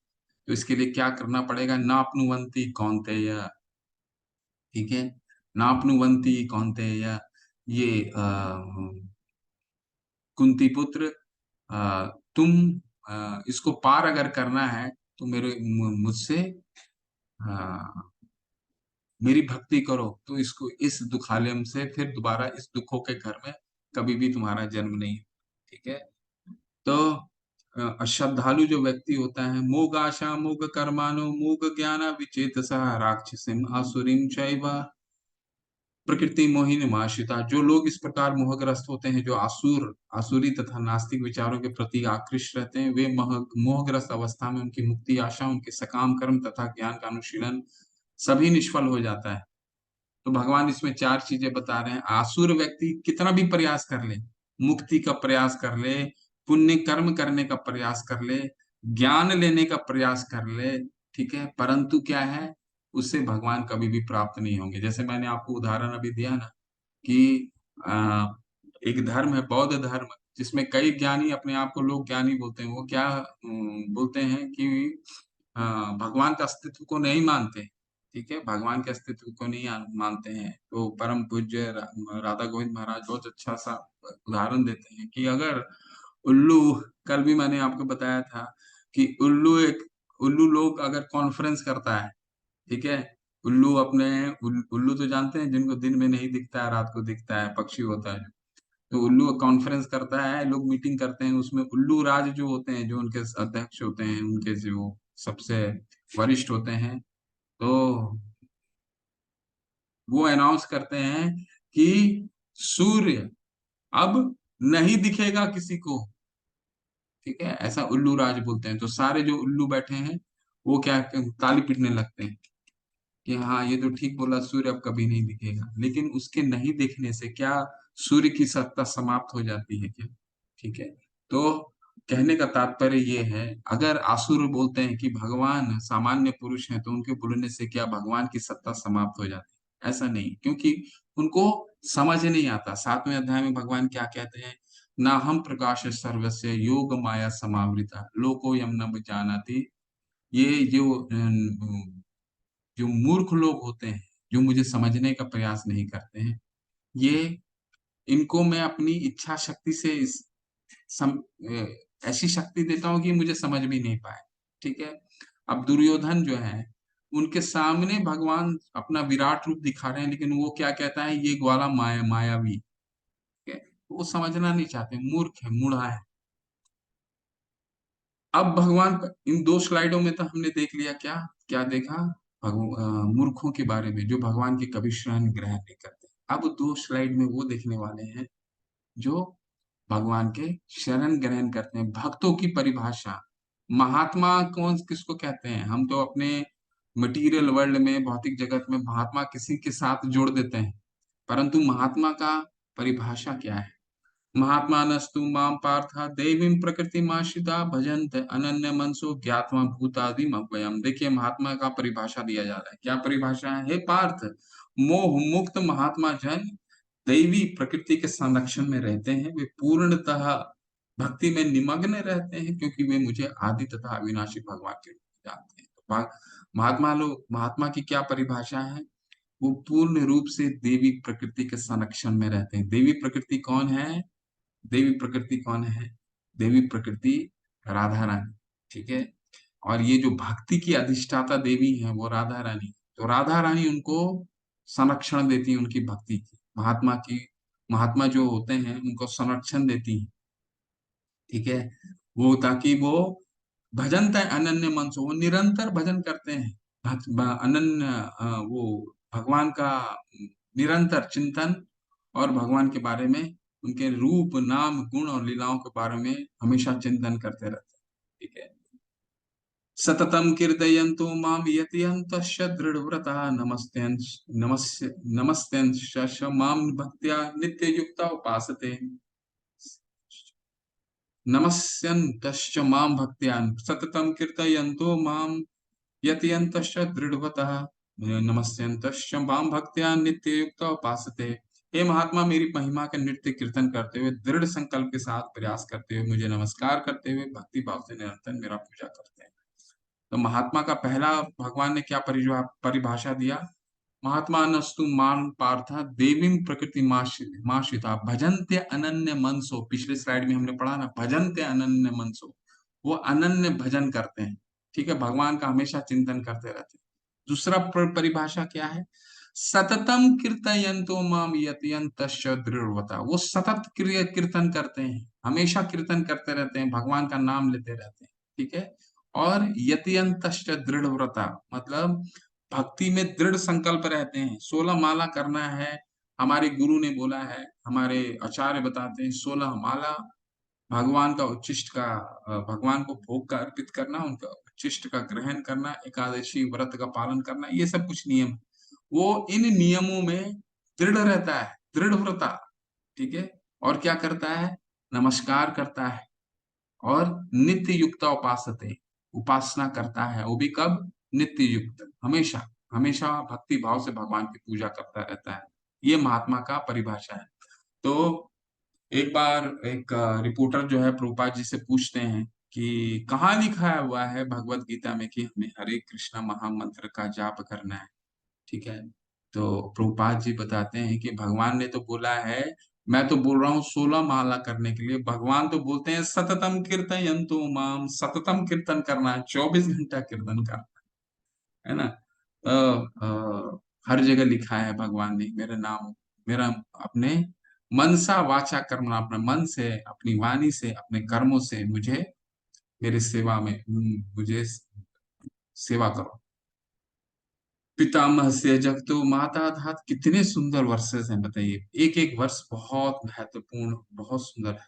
तो इसके लिए क्या करना पड़ेगा, नापनुवंती कौन्तेय, ठीक है, नापनुवंती कौन्तेय, ये कुंती पुत्र, तुम इसको पार अगर करना है तो मुझसे मेरी भक्ति करो, तो इसको इस दुखालयम से फिर दोबारा इस दुखों के घर में कभी भी तुम्हारा जन्म नहीं, ठीक है। तो श्रद्धालु जो व्यक्ति होता है, मोग आशा मोग कर्मानो मोग ज्ञान विचेतसा राक्षसीम आसुरीम चैव प्रकृति मोहिनी माशिता, जो लोग इस प्रकार मोहग्रस्त होते हैं, जो आसुरी तथा नास्तिक विचारों के प्रति आकृष्ट रहते हैं, वे मोहग्रस्त अवस्था में उनकी मुक्ति आशा, उनके सकाम कर्म तथा ज्ञान का अनुशीलन सभी निष्फल हो जाता है। तो भगवान इसमें 4 चीजें बता रहे हैं। आसुर व्यक्ति कितना भी प्रयास कर ले, मुक्ति का प्रयास कर ले, पुण्य कर्म करने का प्रयास कर ले, ज्ञान लेने का प्रयास कर ले, ठीक है, परंतु क्या है, उससे भगवान कभी भी प्राप्त नहीं होंगे। जैसे मैंने आपको उदाहरण अभी दिया ना कि आ, एक धर्म है बौद्ध धर्म, जिसमें कई ज्ञानी, अपने आप को लोग ज्ञानी बोलते हैं, वो क्या बोलते हैं कि भगवान का अस्तित्व को नहीं मानते, ठीक है, भगवान के अस्तित्व को नहीं मानते हैं। तो परम पूज्य राधा गोविंद महाराज बहुत अच्छा सा उदाहरण देते हैं कि अगर उल्लू, कल भी मैंने आपको बताया था कि उल्लू लोग अगर कॉन्फ्रेंस करता है, ठीक है, उल्लू तो जानते हैं जिनको दिन में नहीं दिखता है, रात को दिखता है, पक्षी होता है। तो उल्लू कॉन्फ्रेंस करता है, लोग मीटिंग करते हैं, उसमें उल्लू राज जो होते हैं, जो उनके अध्यक्ष होते हैं, उनके जो सबसे वरिष्ठ होते हैं, तो वो अनाउंस करते हैं कि सूर्य अब नहीं दिखेगा किसी को, ठीक है, ऐसा उल्लू राज बोलते हैं। तो सारे जो उल्लू बैठे हैं वो क्या ताली पीटने लगते हैं कि हाँ ये तो ठीक बोला, सूर्य अब कभी नहीं दिखेगा। लेकिन उसके नहीं दिखने से क्या सूर्य की सत्ता समाप्त हो जाती है क्या? ठीक है। तो कहने का तात्पर्य ये है, अगर आसुर बोलते हैं कि भगवान सामान्य पुरुष हैं, तो उनके बोलने से क्या भगवान की सत्ता समाप्त हो जाती है? ऐसा नहीं, क्योंकि उनको समझ नहीं आता। 7वें अध्याय में भगवान क्या कहते हैं, ना हम प्रकाश सर्वस्य योग माया समावृता लोको यम न जानाति। ये जो मूर्ख लोग होते हैं, जो मुझे समझने का प्रयास नहीं करते हैं, ये इनको मैं अपनी इच्छा शक्ति से सम, अ, ऐसी शक्ति देता हूँ कि मुझे समझ भी नहीं पाए। ठीक है। अब दुर्योधन जो है, उनके सामने भगवान अपना विराट रूप दिखा रहे हैं, लेकिन वो क्या कहता है, ये ग्वाला मायावी। ठीक है। वो समझना नहीं चाहते, मूर्ख है, मूढ़ा है। अब भगवान इन 2 स्लाइडों में तो हमने देख लिया, क्या क्या देखा, मूर्खों के बारे में, जो भगवान के कभी शरण ग्रहण नहीं करते। अब 2 स्लाइड में वो देखने वाले हैं जो भगवान के शरण ग्रहण करते हैं। भक्तों की परिभाषा, महात्मा कौन किसको कहते हैं? हम तो अपने मटेरियल वर्ल्ड में, भौतिक जगत में महात्मा किसी के साथ जोड़ देते हैं, परंतु महात्मा का परिभाषा क्या है? महात्मा नस्तु माम पार्थ देवीं प्रकृतिमाश्रिता भजन्त अनन्य मनसो ज्ञात्वा भूतादिम अव्ययम। देखिए, महात्मा का परिभाषा दिया जा रहा है। क्या परिभाषा है? हे पार्थ, मोह मुक्त महात्मा जन दैवी प्रकृति के संरक्षण में रहते हैं। वे पूर्णतः भक्ति में निमग्न रहते हैं, क्योंकि वे मुझे आदि तथा अविनाशी भगवान के रूप में जानते हैं। तो महात्मा की क्या परिभाषा है? वो पूर्ण रूप से देवी प्रकृति के संरक्षण में रहते हैं। देवी प्रकृति कौन है? देवी प्रकृति कौन है? देवी प्रकृति राधा रानी। ठीक है। और ये जो भक्ति की अधिष्ठाता देवी है, वो राधा रानी। तो राधा रानी उनको संरक्षण देती है, उनकी भक्ति की महात्मा जो होते हैं उनको संरक्षण देती है। ठीक है। वो ताकि वो भजन तय अनन्य मन से, वो निरंतर भजन करते हैं। अनन्य वो भगवान का निरंतर चिंतन, और भगवान के बारे में, उनके रूप नाम गुण और लीलाओं के बारे में हमेशा चिंतन करते रहते हैं। ठीक है। सततम कीर्तयन्तु माम यतियन्तश्च दृढव्रतः नमस्यन्श्च माम भक्त्या नित्ययुक्ता उपासते। नमस्यन्तश्च माम भक्त्या सततम कीर्तयन्तो माम यतियन्तश्च दृढव्रतः नमस्यन्तश्च माम भक्त्या नित्ययुक्ता उपासते। हे महात्मा, मेरी महिमा का नित्य कीर्तन करते हुए, दृढ़ संकल्प के साथ प्रयास करते हुए, मुझे नमस्कार करते हुए, भक्ति भाव से निरंतर मेरा पूजा करते हैं। तो महात्मा का पहला भगवान ने क्या परिभाषा दिया? महात्मा नस्तु मान पार्था देवीं प्रकृति माश्रिता भजन्ते अनन्य मनसो। पिछले स्लाइड में हमने पढ़ा ना, भजन्ते अनन्य मनसो। वो अनन्य भजन करते हैं। ठीक है। भगवान का हमेशा चिंतन करते रहते हैं। दूसरा परिभाषा क्या है? सततम कीर्तयन्तो माम यतियन्तश्च दृढ़व्रता। वो सतत कीर्तन करते हैं, हमेशा कीर्तन करते रहते हैं, भगवान का नाम लेते रहते हैं। ठीक है। और यतियन्तश्च दृढ़व्रता मतलब भक्ति में दृढ़ संकल्प रहते हैं। 16 माला करना है, हमारे गुरु ने बोला है, हमारे आचार्य बताते हैं, 16 माला भगवान का उच्छिष्ट का, भगवान को भोग का अर्पित करना, उनका उच्छिष्ट का ग्रहण करना, एकादशी व्रत का पालन करना, ये सब कुछ नियम। वो इन नियमों में दृढ़ रहता है, दृढ़ व्रता। ठीक है। और क्या करता है? नमस्कार करता है, और नित्य युक्ता उपासते, उपासना करता है। वो भी कब? नित्य युक्त, हमेशा हमेशा भक्ति भाव से भगवान की पूजा करता रहता है। ये महात्मा का परिभाषा है। तो एक बार एक रिपोर्टर जो है प्रभुपाद जी से पूछते हैं कि कहाँ लिखा हुआ है भगवत गीता में कि हमें हरे कृष्णा महामंत्र का जाप करना है। ठीक है। तो प्रभुपाद जी बताते हैं कि भगवान ने तो बोला है, मैं तो बोल रहा हूँ 16 माला करने के लिए, भगवान तो बोलते हैं सततम कीर्तयन्तु माम, सततम कीर्तन करना है, 24 घंटा कीर्तन करना है ना। हर जगह लिखा है भगवान ने, मेरा नाम, मेरा अपने मनसा वाचा करना, अपने मन से, अपनी वाणी से, अपने कर्मों से मुझे, मेरी सेवा में मुझे सेवा करो। पितामह से जगतो माता धात, कितने सुंदर वर्सेस हैं बताइए। एक एक वर्ष बहुत महत्वपूर्ण, बहुत सुंदर है।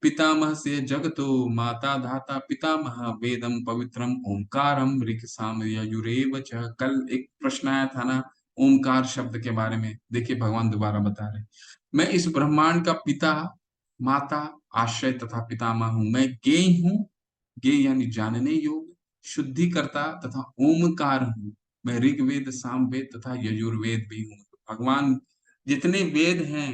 पितामह से जगतो माता धाता पितामह वेदम पवित्रम ओंकारम ऋक् साम यजुरेव च। कल एक प्रश्न आया था ना ओंकार शब्द के बारे में, देखिए भगवान दोबारा बता रहे हैं, मैं इस ब्रह्मांड का पिता, माता, आश्रय तथा पितामह हूँ। मैं ज्ञेय हूँ, ज्ञेय यानी जानने योग्य, शुद्धिकर्ता तथा ओमकार हूँ। मैं ऋग्वेद, सामवेद तथा यजुर्वेद भी हूँ। भगवान जितने वेद हैं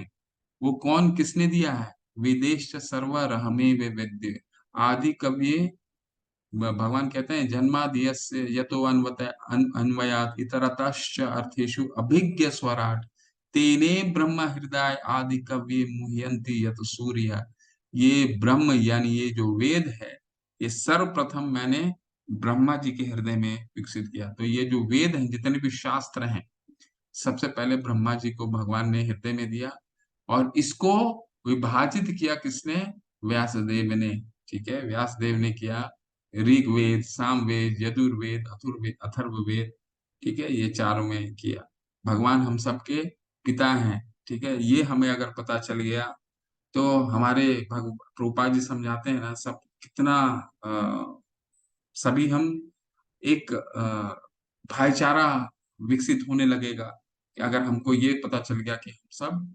वो कौन किसने दिया है? वेदेश्च सर्वर हमें वे वेद्य आदि कवि। भगवान कहते हैं जन्माद्यस्य यतो अन्वयात इतरतश्च अर्थेषु अभिज्ञ स्वराट तेने ब्रह्म हृदय आदि कवि मुह्यंति यत सूर्य। ये ब्रह्म यानी ये जो वेद है, ये सर्वप्रथम मैंने ब्रह्मा जी के हृदय में विकसित किया। तो ये जो वेद हैं, जितने भी शास्त्र हैं, सबसे पहले ब्रह्मा जी को भगवान ने हृदय में दिया, और इसको विभाजित किया किसने? व्यासदेव ने। ठीक है, व्यासदेव ने किया। ऋग्वेद, सामवेद, यजुर्वेद, अथर्ववेद, अथर्ववेद, ठीक है, ये चारों में किया। भगवान हम सबके पिता हैं। ठीक है, ये हमें अगर पता चल गया तो हमारे प्रभुपाद जी समझाते हैं ना, सब कितना सभी हम एक भाईचारा विकसित होने लगेगा कि अगर हमको ये पता चल गया कि हम सब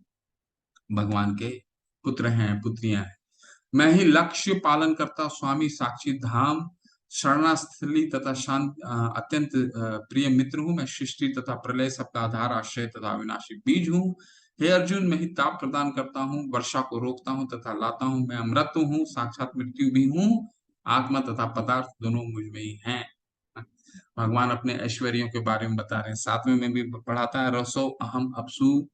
भगवान के पुत्र हैं, पुत्रियां हैं। मैं ही लक्ष्य पालन करता स्वामी साक्षी धाम शरणास्थली तथा शांत अत्यंत प्रिय मित्र हूँ। मैं सृष्टि तथा प्रलय सबका आधार, आश्रय तथा अविनाशी बीज हूँ। हे अर्जुन, मैं ही ताप प्रदान करता हूँ, वर्षा को रोकता हूँ तथा लाता हूँ। मैं अमृत हूँ, साक्षात मृत्यु भी हूँ। आत्मा तथा पदार्थ दोनों मुझ में ही हैं। भगवान अपने ऐश्वर्यों के बारे में बता रहे हैं। सातवें में भी पढ़ाता है, रसो अहम अपसु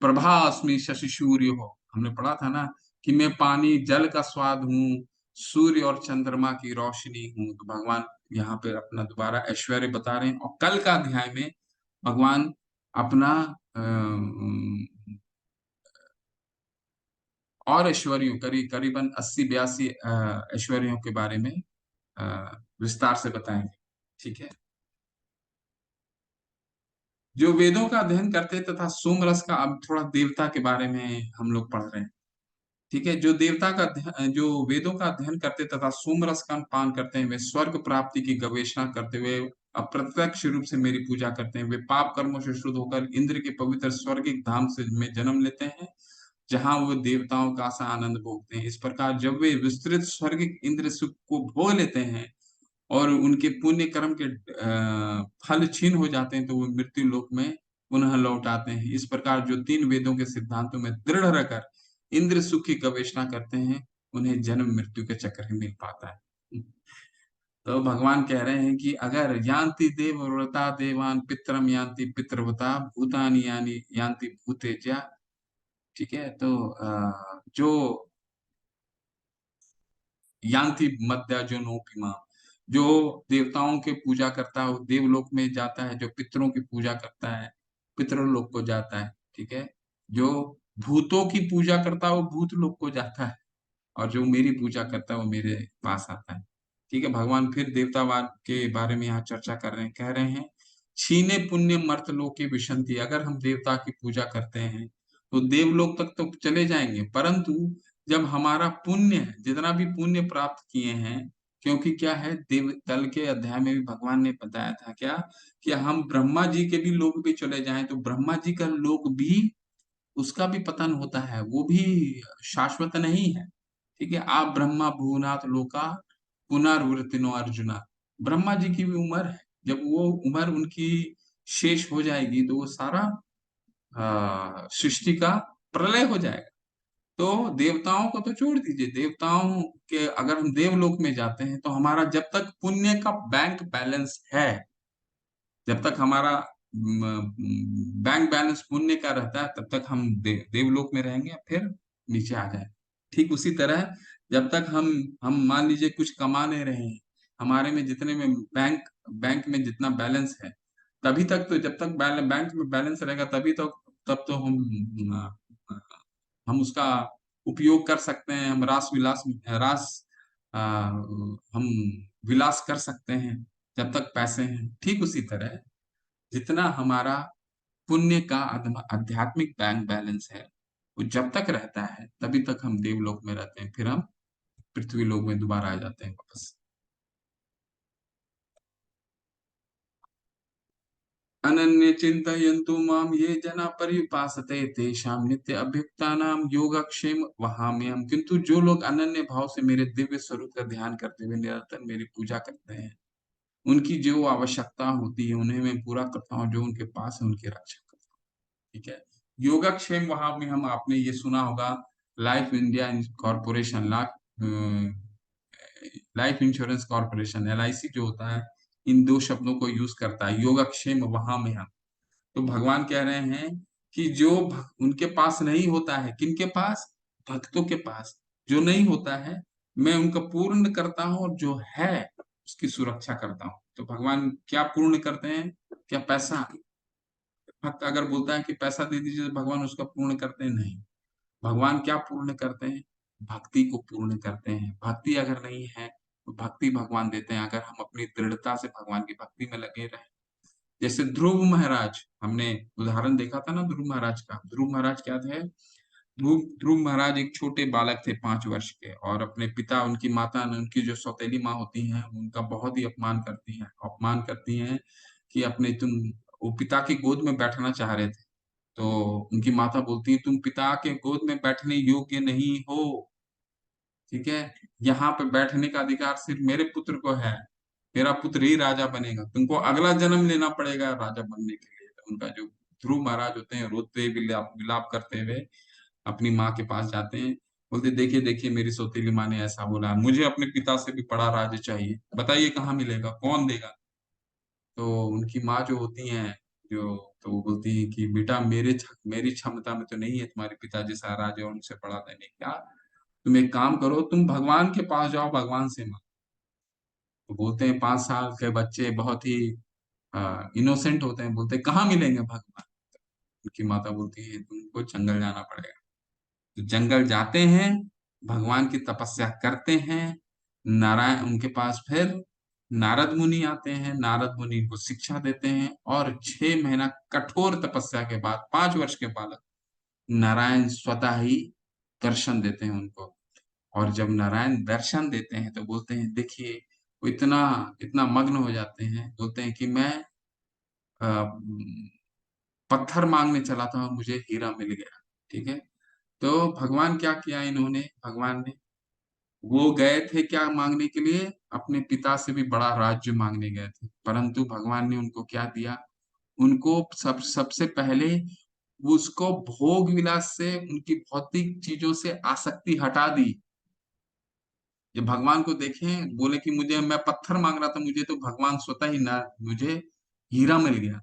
प्रभास्मि शशि सूर्य हो। हमने पढ़ा था ना कि मैं पानी जल का स्वाद हूँ, सूर्य और चंद्रमा की रोशनी हूँ। तो भगवान यहाँ पे अपना दोबारा ऐश्वर्य बता रहे हैं। और कल का अध्याय में भगवान अपना और ऐश्वर्यों करीबन 80-82 ऐश्वर्यों के बारे में विस्तार से बताएंगे। ठीक है, जो वेदों का अध्ययन करते तथा सोमरस का, अब थोड़ा देवता के बारे में हम लोग पढ़ रहे हैं। ठीक है, जो देवता का जो वेदों का अध्ययन करते तथा सोमरस का पान करते हैं, वे स्वर्ग प्राप्ति की गवेषणा करते हुए अप्रत्यक्ष रूप से मेरी पूजा करते हैं। वे पाप कर्मों से शुद्ध होकर इंद्र के पवित्र स्वर्गिक धाम से में जन्म लेते हैं, जहां वो देवताओं का सा आनंद भोगते हैं। इस प्रकार जब वे विस्तृत स्वर्गिक इंद्र सुख को भोग लेते हैं और उनके पुण्य कर्म के फल छीन हो जाते हैं, तो वो मृत्यु लोक में पुनः लौट आते हैं। इस प्रकार जो तीन वेदों के सिद्धांतों में दृढ़ रहकर इंद्र सुख की गवेषणा करते हैं, उन्हें जन्म मृत्यु के चक्कर ही मिल पाता है। तो भगवान कह रहे हैं कि अगर यान्ति देवव्रता देवान पितरम यान्ति पितृव्रता भूतानि यानी यान्ति भूतेज्या। ठीक है, तो जो यान्ति मध्य जो नोपिमा, जो देवताओं के पूजा करता है वो देवलोक में जाता है, जो पितरों की पूजा करता है पितरलोक को जाता है। ठीक है, जो भूतों की पूजा करता है वो भूत लोक को जाता है, और जो मेरी पूजा करता है वो मेरे पास आता है। ठीक है, भगवान फिर देवतावाद के बारे में यहाँ चर्चा कर रहे हैं। कह रहे हैं, छीने पुण्य मर्त लोके विशंति। अगर हम देवता की पूजा करते हैं तो देवलोक तक तो चले जाएंगे, परंतु जब हमारा पुण्य है, जितना भी पुण्य प्राप्त किए हैं, क्योंकि क्या है, देव कल के अध्याय में भी भगवान ने बताया था क्या, कि हम ब्रह्मा जी के भी लोक भी चले जाएं तो ब्रह्मा जी का लोक भी, उसका भी पतन होता है, वो भी शाश्वत नहीं है। ठीक है, आप ब्रह्मा भुवनाथ लोका पुनर्वृत्तिनो अर्जुना। ब्रह्मा जी की भी उम्र है, जब वो उम्र उनकी शेष हो जाएगी तो वो सारा सृष्टि का प्रलय हो जाएगा। तो देवताओं को तो छोड़ दीजिए, देवताओं के अगर हम देवलोक में जाते हैं तो हमारा जब तक पुण्य का बैंक बैलेंस है, जब तक हमारा बैंक बैलेंस पुण्य का रहता है, तब तक हम देवलोक में रहेंगे, फिर नीचे आ जाए। ठीक उसी तरह जब तक हम मान लीजिए कुछ कमा नहीं रहे हैं, हमारे में जितने में बैंक बैंक में जितना बैलेंस है, तभी तक तो, जब तक बैंक में बैलेंस रहेगा तभी तो, तब तो हम उसका उपयोग कर सकते हैं, हम रास हम विलास कर सकते हैं, जब तक पैसे हैं। ठीक उसी तरह जितना हमारा पुण्य का आध्यात्मिक बैंक बैलेंस है, वो जब तक रहता है तभी तक हम देवलोक में रहते हैं, फिर हम पृथ्वी लोक में दोबारा आ जाते हैं वापस। अनन्य चिंतयन्तु माम ये जना पर्युपासते तेषां नित्य अभ्युक्तानां योगक्षेम वहाम्यहम्। किंतु जो लोग अनन्य भाव से मेरे दिव्य स्वरूप का ध्यान करते हुए निरंतर मेरी पूजा करते हैं, उनकी जो आवश्यकता होती है उन्हें मैं पूरा करता हूँ, जो उनके पास है उनकी रक्षा करता हूँ। ठीक है। योगक्षेम वहां में हम, आपने ये सुना होगा, life India corporation, life insurance corporation, LIC जो होता है, इन दो शब्दों को यूज करता है, योगक्षेम वहां में हम। तो भगवान कह रहे हैं कि जो उनके पास नहीं होता है, किनके पास? भक्तों के पास जो नहीं होता है, मैं उनका पूर्ण करता हूँ, और जो है उसकी सुरक्षा करता हूँ। तो भगवान क्या पूर्ण करते हैं? क्या पैसा? भक्त अगर बोलता है कि पैसा दे दीजिए, तो भगवान उसका पूर्ण करते हैं? नहीं। भगवान क्या पूर्ण करते हैं? भक्ति को पूर्ण करते हैं। भक्ति अगर नहीं है तो भक्ति भगवान देते हैं, अगर हम अपनी दृढ़ता से भगवान की भक्ति में लगे रहे। जैसे ध्रुव महाराज, हमने उदाहरण देखा था ना ध्रुव महाराज का। ध्रुव महाराज क्या थे? ध्रुव ध्रुव महाराज एक छोटे बालक थे, 5 वर्ष के, और अपने पिता, उनकी माता ने, उनकी जो सौतेली माँ होती हैं, उनका बहुत ही अपमान करती हैं कि अपने तुम, वो पिता की गोद में बैठना चाह रहे थे। तो उनकी माता बोलती है, तुम पिता के गोद में बैठने योग्य नहीं हो। ठीक है। यहाँ पे बैठने का अधिकार सिर्फ मेरे पुत्र को है। मेरा पुत्र ही राजा बनेगा, तुमको अगला जन्म लेना पड़ेगा राजा बनने के लिए। तो उनका जो ध्रुव महाराज होते हैं, रोते विलाप विलाप करते हुए अपनी माँ के पास जाते हैं। बोलते, देखिए देखिए, मेरी सौतेली माँ ने ऐसा बोला, मुझे अपने पिता से भी बड़ा राज्य चाहिए, बताइए कहाँ मिलेगा, कौन देगा? तो उनकी माँ जो होती हैं, जो, तो वो बोलती है कि बेटा, मेरी क्षमता में तो नहीं है तुम्हारे पिता जैसा राज्य और उनसे बड़ा देने का। तुम एक काम करो, तुम भगवान के पास जाओ, भगवान से मांगो। तो बोलते हैं, 5 साल के बच्चे बहुत ही इनोसेंट होते हैं, बोलते हैं, कहाँ मिलेंगे भगवान? उनकी माता बोलती है, तुमको जंगल जाना पड़ेगा। तो जंगल जाते हैं, भगवान की तपस्या करते हैं। नारायण उनके पास, फिर नारद मुनि आते हैं, नारद मुनि को शिक्षा देते हैं, और 6 महीना कठोर तपस्या के बाद, 5 वर्ष के बालक, नारायण स्वतः ही दर्शन देते हैं उनको। और जब नारायण दर्शन देते हैं तो बोलते हैं, देखिए, वो इतना इतना मग्न हो जाते हैं, बोलते हैं कि मैं अ, पत्थर मांगने चला था और मुझे हीरा मिल गया। ठीक है। तो भगवान क्या किया इन्होंने, भगवान ने, वो गए थे क्या मांगने के लिए? अपने पिता से भी बड़ा राज्य मांगने गए थे, परंतु भगवान ने उनको क्या दिया? उनको सबसे पहले उसको भोग विलास से, उनकी भौतिक चीजों से आसक्ति हटा दी। जब भगवान को देखें, बोले कि मुझे, मैं पत्थर मांग रहा था, मुझे तो भगवान स्वतः ही ना, मुझे हीरा मिल गया।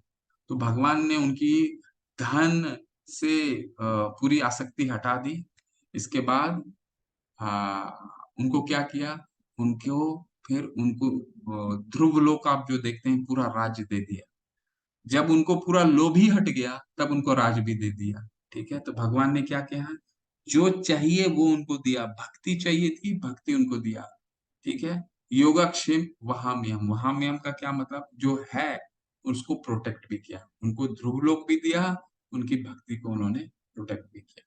तो भगवान ने उनकी धन से पूरी आसक्ति हटा दी। इसके बाद उनको क्या किया? उनको, फिर उनको ध्रुव लोक, आप जो देखते हैं, पूरा राज्य दे दिया। जब उनको पूरा लोभ ही हट गया, तब उनको राज भी दे दिया। ठीक है। तो भगवान ने क्या किया? जो चाहिए वो उनको दिया, भक्ति चाहिए थी, भक्ति उनको दिया। ठीक है। योगक्षेम वहां में हम का क्या मतलब? जो है उसको प्रोटेक्ट भी किया, उनको ध्रुवलोक भी दिया, उनकी भक्ति को उन्होंने प्रोटेक्ट भी किया।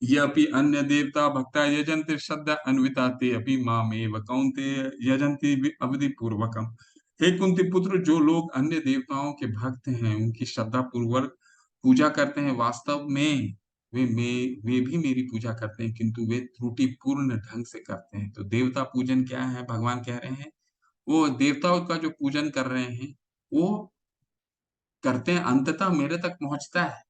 ये अपि अन्य देवता भक्ता यजंति श्रद्धा अन्विता ते अपि मामेव कौन्तेय यजंति अवधि पूर्वकम। हे कुंती पुत्र, जो लोग अन्य देवताओं के भक्त हैं, उनकी श्रद्धा पूर्वक पूजा करते हैं, वास्तव में वे भी मेरी पूजा करते हैं, किंतु वे त्रुटिपूर्ण ढंग से करते हैं। तो देवता पूजन क्या है? भगवान कह रहे हैं, वो देवताओं का जो पूजन कर रहे हैं, वो करते हैं, अंततः मेरे तक पहुंचता है,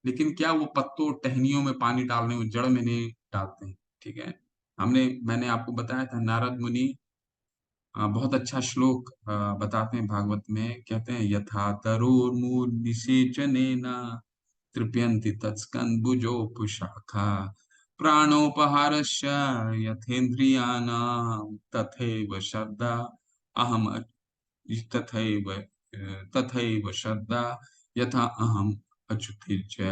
लेकिन क्या वो पत्तों टहनियों में पानी डालने, वो जड़ में नहीं डालते हैं। ठीक है। मैंने आपको बताया था, नारद मुनि बहुत अच्छा श्लोक बताते हैं भागवत में, कहते हैं, यथा तरोर्मूल निषेचनेन तृप्यन्ति तत्स्कन्धभुजो पुशाखा प्राणोपहारस्य यथेन्द्रियाणां तथैव श्रद्धा अहम तथैव तथैव श्रद्धा यथा अहम अच्युतेज्य।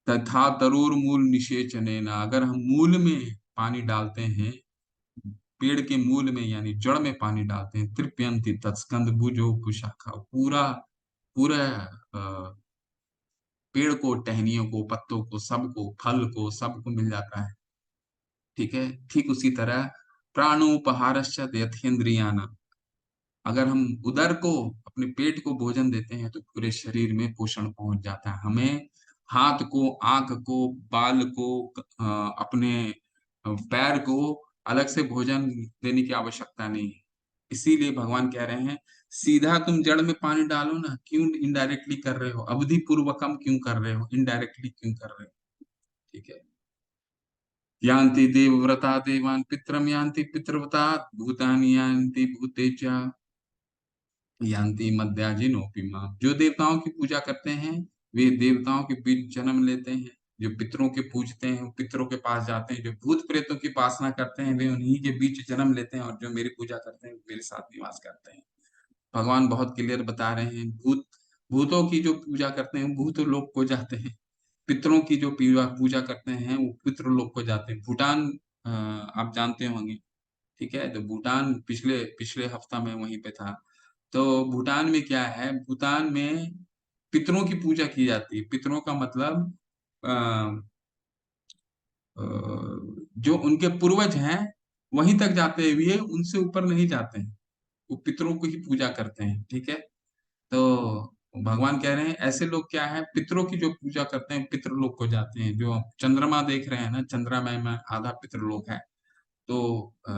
तथा तरोर मूल निषेचनेन, अगर हम मूल में पानी डालते हैं, पेड़ के मूल में यानी जड़ में पानी डालते हैं, तृप्यंति तत्स्कंद भुजो पुशाखा, पूरा पूरा पेड़ को, टहनियों को, पत्तों को, सबको, फल को, सबको मिल जाता है। ठीक है। ठीक उसी तरह प्राणोपहारश्च यथेन्द्रियाना, अगर हम उदर को, अपने पेट को भोजन देते हैं, तो पूरे शरीर में पोषण पहुंच जाता है। हमें हाथ को, आंख को, बाल को, अपने पैर को अलग से भोजन देने की आवश्यकता नहीं है। इसीलिए भगवान कह रहे हैं, सीधा तुम जड़ में पानी डालो ना, क्यों इनडायरेक्टली कर रहे हो? अवधि पूर्वकम क्यों कर रहे हो? इनडायरेक्टली क्यों कर रहे हो? ठीक है। यान्ति देवव्रता देवान् पितरम यान्ति पितृव्रता भूतानि यान्ति भूतेजा यान्ति मद्याजिनोपि माम्। जो देवताओं की पूजा करते हैं वे देवताओं के बीच जन्म लेते हैं। जो पितरों के पूजते हैं वो पितरों के पास जाते हैं। जो भूत प्रेतों की उपासना करते हैं वे उन्हीं के बीच जन्म लेते हैं, और जो मेरी पूजा करते हैं वो मेरे साथ निवास करते हैं। भगवान बहुत क्लियर बता रहे हैं। भूतों की जो पूजा करते हैं भूत लोक को जाते हैं। पितरों की जो पूजा पूजा करते हैं वो पितृ लोक को जाते हैं। भूटान आप जानते होंगे, ठीक है। तो भूटान पिछले पिछले हफ्ता में वहीं पे था। तो भूटान में क्या है, भूटान में पितरों की पूजा की जाती है। पितरों का मतलब अ, अ, जो उनके पूर्वज हैं वहीं तक जाते हुए उनसे ऊपर नहीं जाते हैं। वो पितरों को ही पूजा करते हैं, ठीक है। तो भगवान कह रहे हैं ऐसे लोग क्या है, पितरों की जो पूजा करते हैं पितृलोक को जाते हैं। जो आप चंद्रमा देख रहे हैं ना, चंद्रमा में आधा पितृलोक है। तो अ,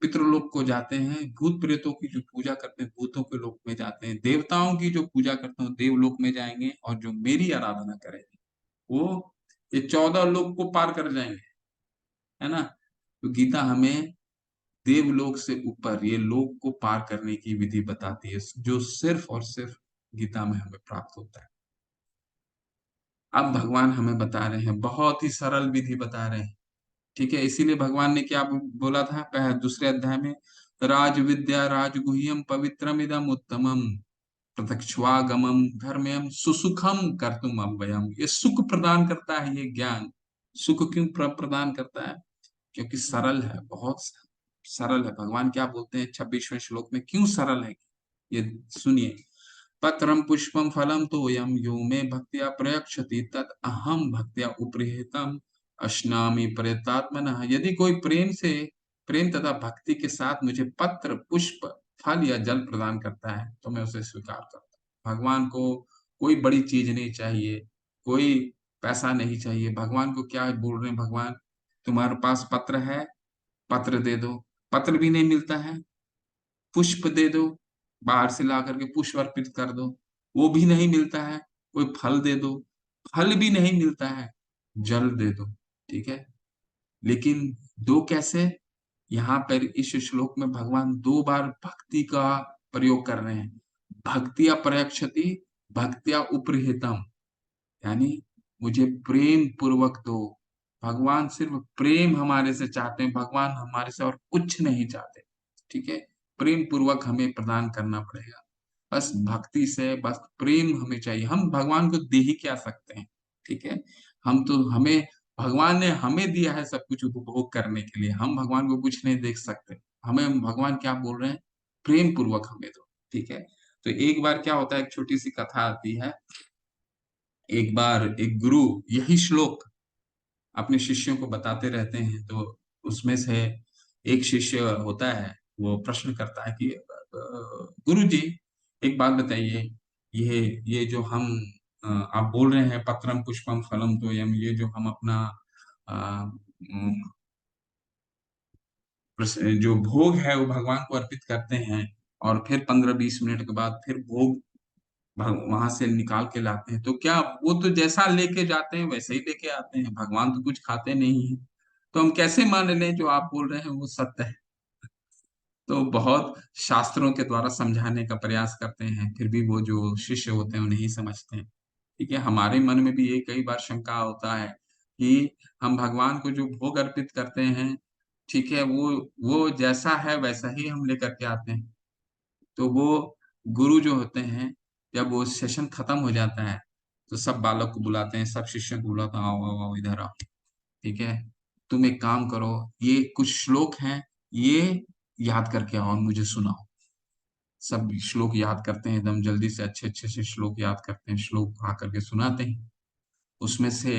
पितृलोक को जाते हैं। भूत प्रेतों की जो पूजा करते हैं भूतों के लोक में जाते हैं। देवताओं की जो पूजा करते हैं देवलोक में जाएंगे, और जो मेरी आराधना करेंगे वो ये 14 लोक को पार कर जाएंगे, है ना। तो गीता हमें देवलोक से ऊपर ये लोक को पार करने की विधि बताती है, जो सिर्फ और सिर्फ गीता में हमें प्राप्त होता है। अब भगवान हमें बता रहे हैं, बहुत ही सरल विधि बता रहे हैं, ठीक है। इसीलिए भगवान ने क्या बोला था दूसरे अध्याय में, राज विद्या राजगुह्यम पवित्रम इदम उत्तमम प्रत्यक्षागमम धर्मयम सुसुखम कर्तुम अव्ययम। ये सुख प्रदान करता है, ये ज्ञान। सुख क्यों प्रदान करता है? क्योंकि सरल है, बहुत सरल है। भगवान क्या बोलते हैं 26वें श्लोक में, क्यों सरल है ये सुनिए। पत्रम पुष्पम फलम तोयम यो मे भक्त्या प्रयक्षति तत् अहम भक्त्या उपृहितम अश्नामि प्रयतात्मनः। यदि कोई प्रेम तथा भक्ति के साथ मुझे पत्र पुष्प फल या जल प्रदान करता है तो मैं उसे स्वीकार करता हूँ। भगवान को कोई बड़ी चीज नहीं चाहिए, कोई पैसा नहीं चाहिए। भगवान को क्या बोल रहे हैं भगवान, तुम्हारे पास पत्र है, पत्र दे दो। पत्र भी नहीं मिलता है, पुष्प दे दो, बाहर से ला करके पुष्प अर्पित कर दो, वो भी नहीं मिलता है। कोई फल दे दो, फल भी नहीं मिलता है। जल दे दो, ठीक है। लेकिन दो कैसे? यहाँ पर इस श्लोक में भगवान दो बार भक्ति का प्रयोग कर रहे हैं। भक्तिया प्रयक्षति, भक्तिया उपृहितम, यानी मुझे प्रेम पूर्वक दो। भगवान सिर्फ प्रेम हमारे से चाहते हैं, भगवान हमारे से और कुछ नहीं चाहते, ठीक है। प्रेम पूर्वक हमें प्रदान करना पड़ेगा, बस भक्ति से, बस प्रेम हमें चाहिए। हम भगवान को दे ही क्या सकते हैं, ठीक है। हम तो हमें भगवान ने हमें दिया है सब कुछ उपभोग करने के लिए, हम भगवान को कुछ नहीं देख सकते। हमें भगवान क्या बोल रहे हैं, प्रेम पूर्वक हमें दो, ठीक है। तो एक बार क्या होता है, एक छोटी सी कथा आती है। एक बार एक गुरु यही श्लोक अपने शिष्यों को बताते रहते हैं। तो उसमें से एक शिष्य होता है, वो प्रश्न करता है कि गुरु जी एक बात बताइए, ये जो हम आप बोल रहे हैं पत्रम पुष्पम फलम तोयम, ये जो हम अपना अ, जो भोग है वो भगवान को अर्पित करते हैं, और फिर 15-20 मिनट के बाद फिर भोग वहां से निकाल के लाते हैं, तो क्या वो तो जैसा लेके जाते हैं वैसे ही लेके आते हैं? भगवान तो कुछ खाते नहीं है, तो हम कैसे मान लें जो आप बोल रहे हैं वो सत्य है? तो बहुत शास्त्रों के द्वारा समझाने का प्रयास करते हैं, फिर भी वो जो शिष्य होते हैं वो नहीं समझते हैं, ठीक है। हमारे मन में भी ये कई बार शंका होता है कि हम भगवान को जो भोग अर्पित करते हैं, ठीक है, वो जैसा है वैसा ही हम लेकर के आते हैं। तो वो गुरु जो होते हैं, जब वो सेशन खत्म हो जाता है तो सब बालक को बुलाते हैं, सब शिष्यों को बुलाते हैं, आओ आओ आओ इधर आओ, ठीक है। तुम एक काम करो, ये कुछ श्लोक हैं, ये याद करके आओ और मुझे सुनाओ। सब श्लोक याद करते हैं, एकदम जल्दी से अच्छे अच्छे से श्लोक याद करते हैं, श्लोक आकर के सुनाते हैं। उसमें से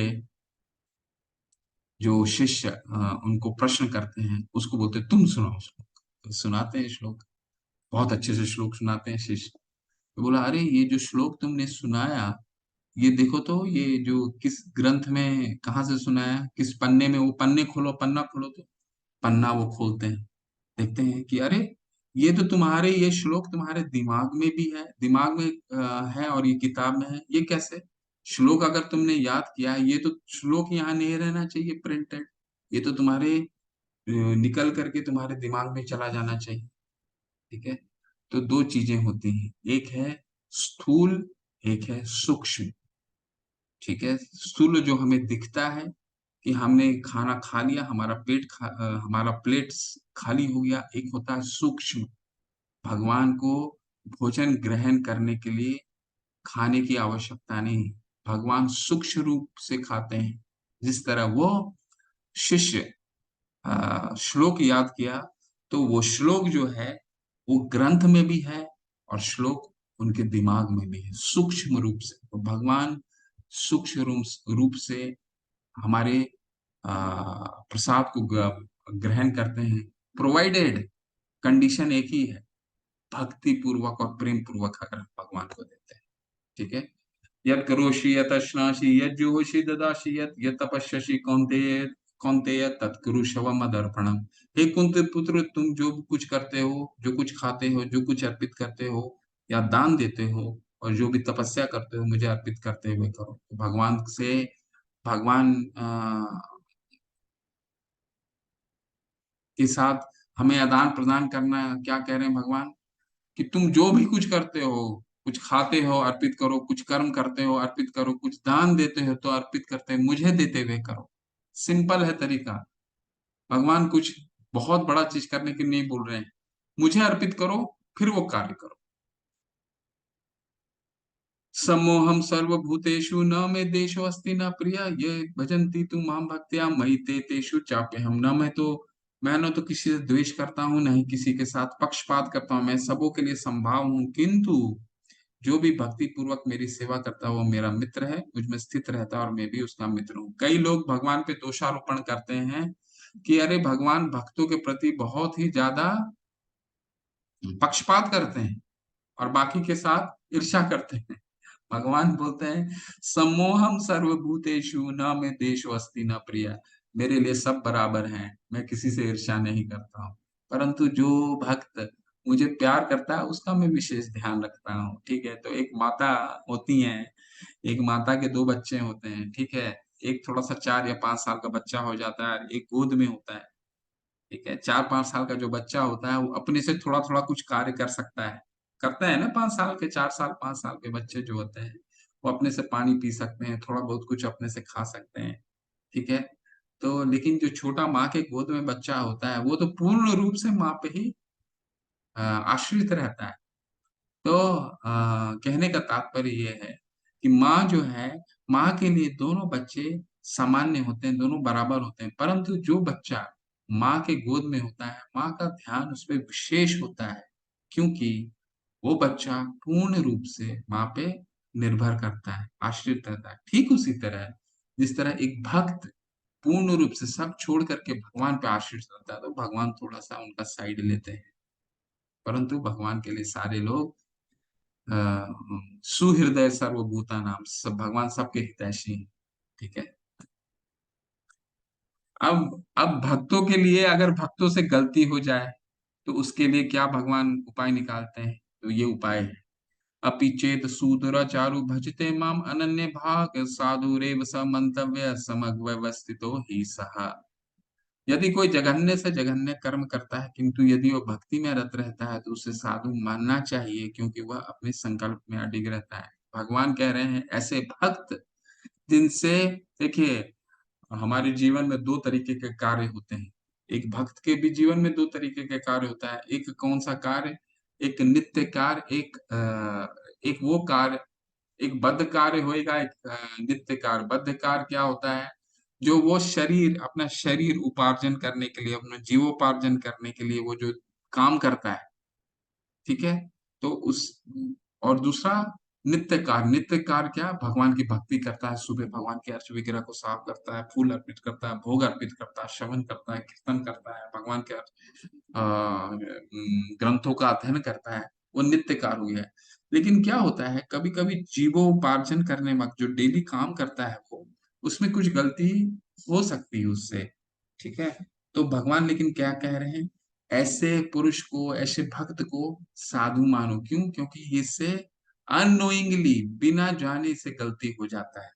जो शिष्य उनको प्रश्न करते हैं उसको बोलते हैं तुम सुनाओ श्लोक। तो सुनाते हैं श्लोक, बहुत अच्छे से श्लोक सुनाते हैं शिष्य। तो बोला अरे ये जो श्लोक तुमने सुनाया, ये देखो तो ये जो किस ग्रंथ में कहाँ से सुनाया, किस पन्ने में? वो पन्ने खोलो, पन्ना खोलो। तो पन्ना वो खोलते हैं, देखते हैं कि अरे ये श्लोक तुम्हारे दिमाग में भी है, दिमाग में है, और ये किताब में है। ये कैसे? श्लोक अगर तुमने याद किया है, ये तो श्लोक यहाँ नहीं रहना चाहिए प्रिंटेड, ये तो तुम्हारे निकल करके तुम्हारे दिमाग में चला जाना चाहिए। ठीक है। तो दो चीजें होती हैं, एक है स्थूल, एक है सूक्ष्म। ठीक है। स्थूल जो हमें दिखता है कि हमने खाना खा लिया, हमारा प्लेट खाली हो गया। एक होता है सूक्ष्म, भगवान को भोजन ग्रहण करने के लिए खाने की आवश्यकता नहीं, भगवान सूक्ष्म रूप से खाते हैं। जिस तरह वो शिष्य श्लोक याद किया, तो वो श्लोक जो है वो ग्रंथ में भी है, और श्लोक उनके दिमाग में भी है सूक्ष्म रूप से। तो भगवान सूक्ष्म रूप से हमारे प्रसाद को ग्रहण करते हैं, प्रोवाइडेड, कंडीशन एक ही है, भक्ति पूर्वक और प्रेम पूर्वक अगर भगवान को देते हैं। ठीक है। यत् करोषि यत् अश्नासि यत् जुहोषि ददासि यत् यत् तपस्यसि कौन्तेय कौन्तेय तत्कुरु शवमदर्पणम्। हे कुंती पुत्र, तुम जो कुछ करते हो, जो कुछ खाते हो, जो कुछ अर्पित करते हो या दान देते हो, और जो भी तपस्या करते हो, मुझे अर्पित करते हुए करो। तो भगवान के साथ हमें आदान प्रदान करना है। क्या कह रहे हैं भगवान? कि तुम जो भी कुछ करते हो, कुछ खाते हो अर्पित करो, कुछ कर्म करते हो अर्पित करो, कुछ दान देते हो तो अर्पित करते हो, मुझे देते हुए करो। सिंपल है तरीका। भगवान कुछ बहुत बड़ा चीज करने के लिए नहीं बोल रहे हैं, मुझे अर्पित करो, फिर वो कार्य करो। सम्मोहम सर्वभूतेषु न मे देशो अस्ति न प्रिय ये भजन्ति तु माम भक्त्या मयि ते तेषु चाप्यहम। मैं न तो किसी से द्वेष करता हूँ, न ही किसी के साथ पक्षपात करता हूँ, मैं सबों के लिए संभाव हूँ, किंतु जो भी भक्ति पूर्वक मेरी सेवा करता है वो मेरा मित्र है, मुझ में स्थित रहता है, और मैं भी उसका मित्र हूँ। कई लोग भगवान पे दोषारोपण करते हैं कि अरे भगवान भक्तों के प्रति बहुत ही ज्यादा पक्षपात करते हैं और बाकी के साथ ईर्ष्या करते हैं। भगवान बोलते हैं सम्मोहम सर्वभूतेषु न में देशो अस्ति न प्रिय। मेरे लिए सब बराबर हैं, मैं किसी से ईर्ष्या नहीं करता हूँ, परंतु जो भक्त मुझे प्यार करता है उसका मैं विशेष ध्यान रखता हूँ। ठीक है। तो एक माता होती है, एक माता के दो बच्चे होते हैं। ठीक है। एक थोड़ा सा 4 या 5 साल का बच्चा हो जाता है, एक गोद में होता है। ठीक है। 4-5 साल का जो बच्चा होता है वो अपने से थोड़ा थोड़ा कुछ कार्य कर सकता है, करता है ना। 5 साल के, 4 साल 5 साल के बच्चे जो होते हैं वो अपने से पानी पी सकते हैं, थोड़ा बहुत कुछ अपने से खा सकते हैं। ठीक है। तो लेकिन जो छोटा माँ के गोद में बच्चा होता है वो तो पूर्ण रूप से माँ पे ही आश्रित रहता है। तो कहने का तात्पर्य ये है कि माँ जो है, माँ के लिए दोनों बच्चे सामान्य होते हैं, दोनों बराबर होते हैं, परंतु जो बच्चा माँ के गोद में होता है माँ का ध्यान उस पर विशेष होता है, क्योंकि वो बच्चा पूर्ण रूप से माँ पे निर्भर करता है, आश्रित रहता है। ठीक उसी तरह जिस तरह एक भक्त पूर्ण रूप से सब छोड़ करके भगवान पे आश्रित रहता है, तो भगवान थोड़ा सा उनका साइड लेते हैं, परंतु भगवान के लिए सारे लोग अ, सुहृदय सर्वभूता नाम, सब भगवान सबके हितैषी हैं। ठीक है। अब भक्तों के लिए, अगर भक्तों से गलती हो जाए तो उसके लिए क्या भगवान उपाय निकालते हैं? तो ये उपाय है, अपि चेत सूदराचारु भजते माम अनन्य भाग साधु रेव स मंतव्य समव्यवस्थितो ही सहा। यदि कोई जघन्य से जघन्य कर्म करता है, किंतु यदि वो भक्ति में रत रहता है तो उसे साधु मानना चाहिए, क्योंकि वह अपने संकल्प में अडिग रहता है। भगवान कह रहे हैं ऐसे भक्त जिनसे, देखिए, हमारे जीवन में दो तरीके के कार्य होते हैं। एक भक्त के भी जीवन में दो तरीके के कार्य होता है। एक कौन सा कार्य? एक नित्य कार्य, एक वो कार्य, एक बद्ध कार्य होएगा, एक नित्य कार्य। बद्ध कार्य क्या होता है? जो वो अपना शरीर उपार्जन करने के लिए, अपना जीवोपार्जन करने के लिए वो जो काम करता है। ठीक है। तो उस और दूसरा नित्य कार्य क्या? भगवान की भक्ति करता है, सुबह भगवान के अर्च विग्रह को साफ करता है, फूल अर्पित करता है, भोग अर्पित करता है, श्रवण करता है, कीर्तन करता है, भगवान के ग्रंथों का अध्ययन करता है, वो नित्य कार्य हुई है। लेकिन क्या होता है, कभी कभी जीवोपार्जन करने वक्त जो डेली काम करता है वो, उसमें कुछ गलती हो सकती है उससे। ठीक है। तो भगवान लेकिन क्या कह रहे हैं ऐसे पुरुष को, ऐसे भक्त को साधु मानो। क्यों? क्योंकि इससे अननोइंगली, बिना जाने से गलती हो जाता है।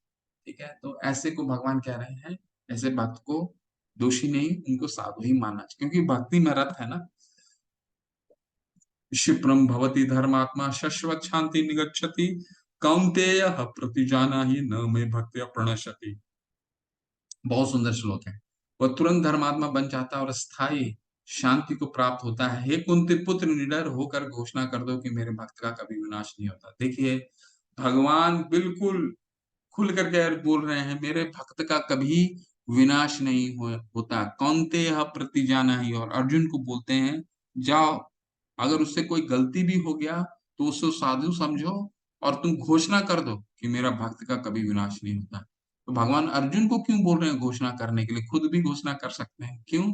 ठीक है, तो ऐसे को भगवान कह रहे हैं, ऐसे भक्त को दोषी नहीं, उनको साधु ही मानना चाहिए, क्योंकि भक्ति में रत है ना। क्षिप्रम भवति धर्मात्मा शश्वत शांति निगच्छति कौन्तेय प्रतिजाना ही न मे भक्त्या प्रणश्यति। बहुत सुंदर श्लोक है। वह तुरंत धर्मात्मा बन जाता है और स्थायी शांति को प्राप्त होता है। हे कुंती पुत्र, निडर होकर घोषणा कर दो कि मेरे भक्त का कभी विनाश नहीं होता। देखिए, भगवान बिल्कुल खुल करके बोल रहे हैं, मेरे भक्त का कभी विनाश नहीं होता। कौन्तेय प्रतिजाना ही, और अर्जुन को बोलते हैं, जाओ, अगर उससे कोई गलती भी हो गया तो उसको साधु समझो और तुम घोषणा कर दो कि मेरा भक्त का कभी विनाश नहीं होता। तो भगवान अर्जुन को क्यों बोल रहे हैं घोषणा करने के लिए? खुद भी घोषणा कर सकते हैं। क्यों?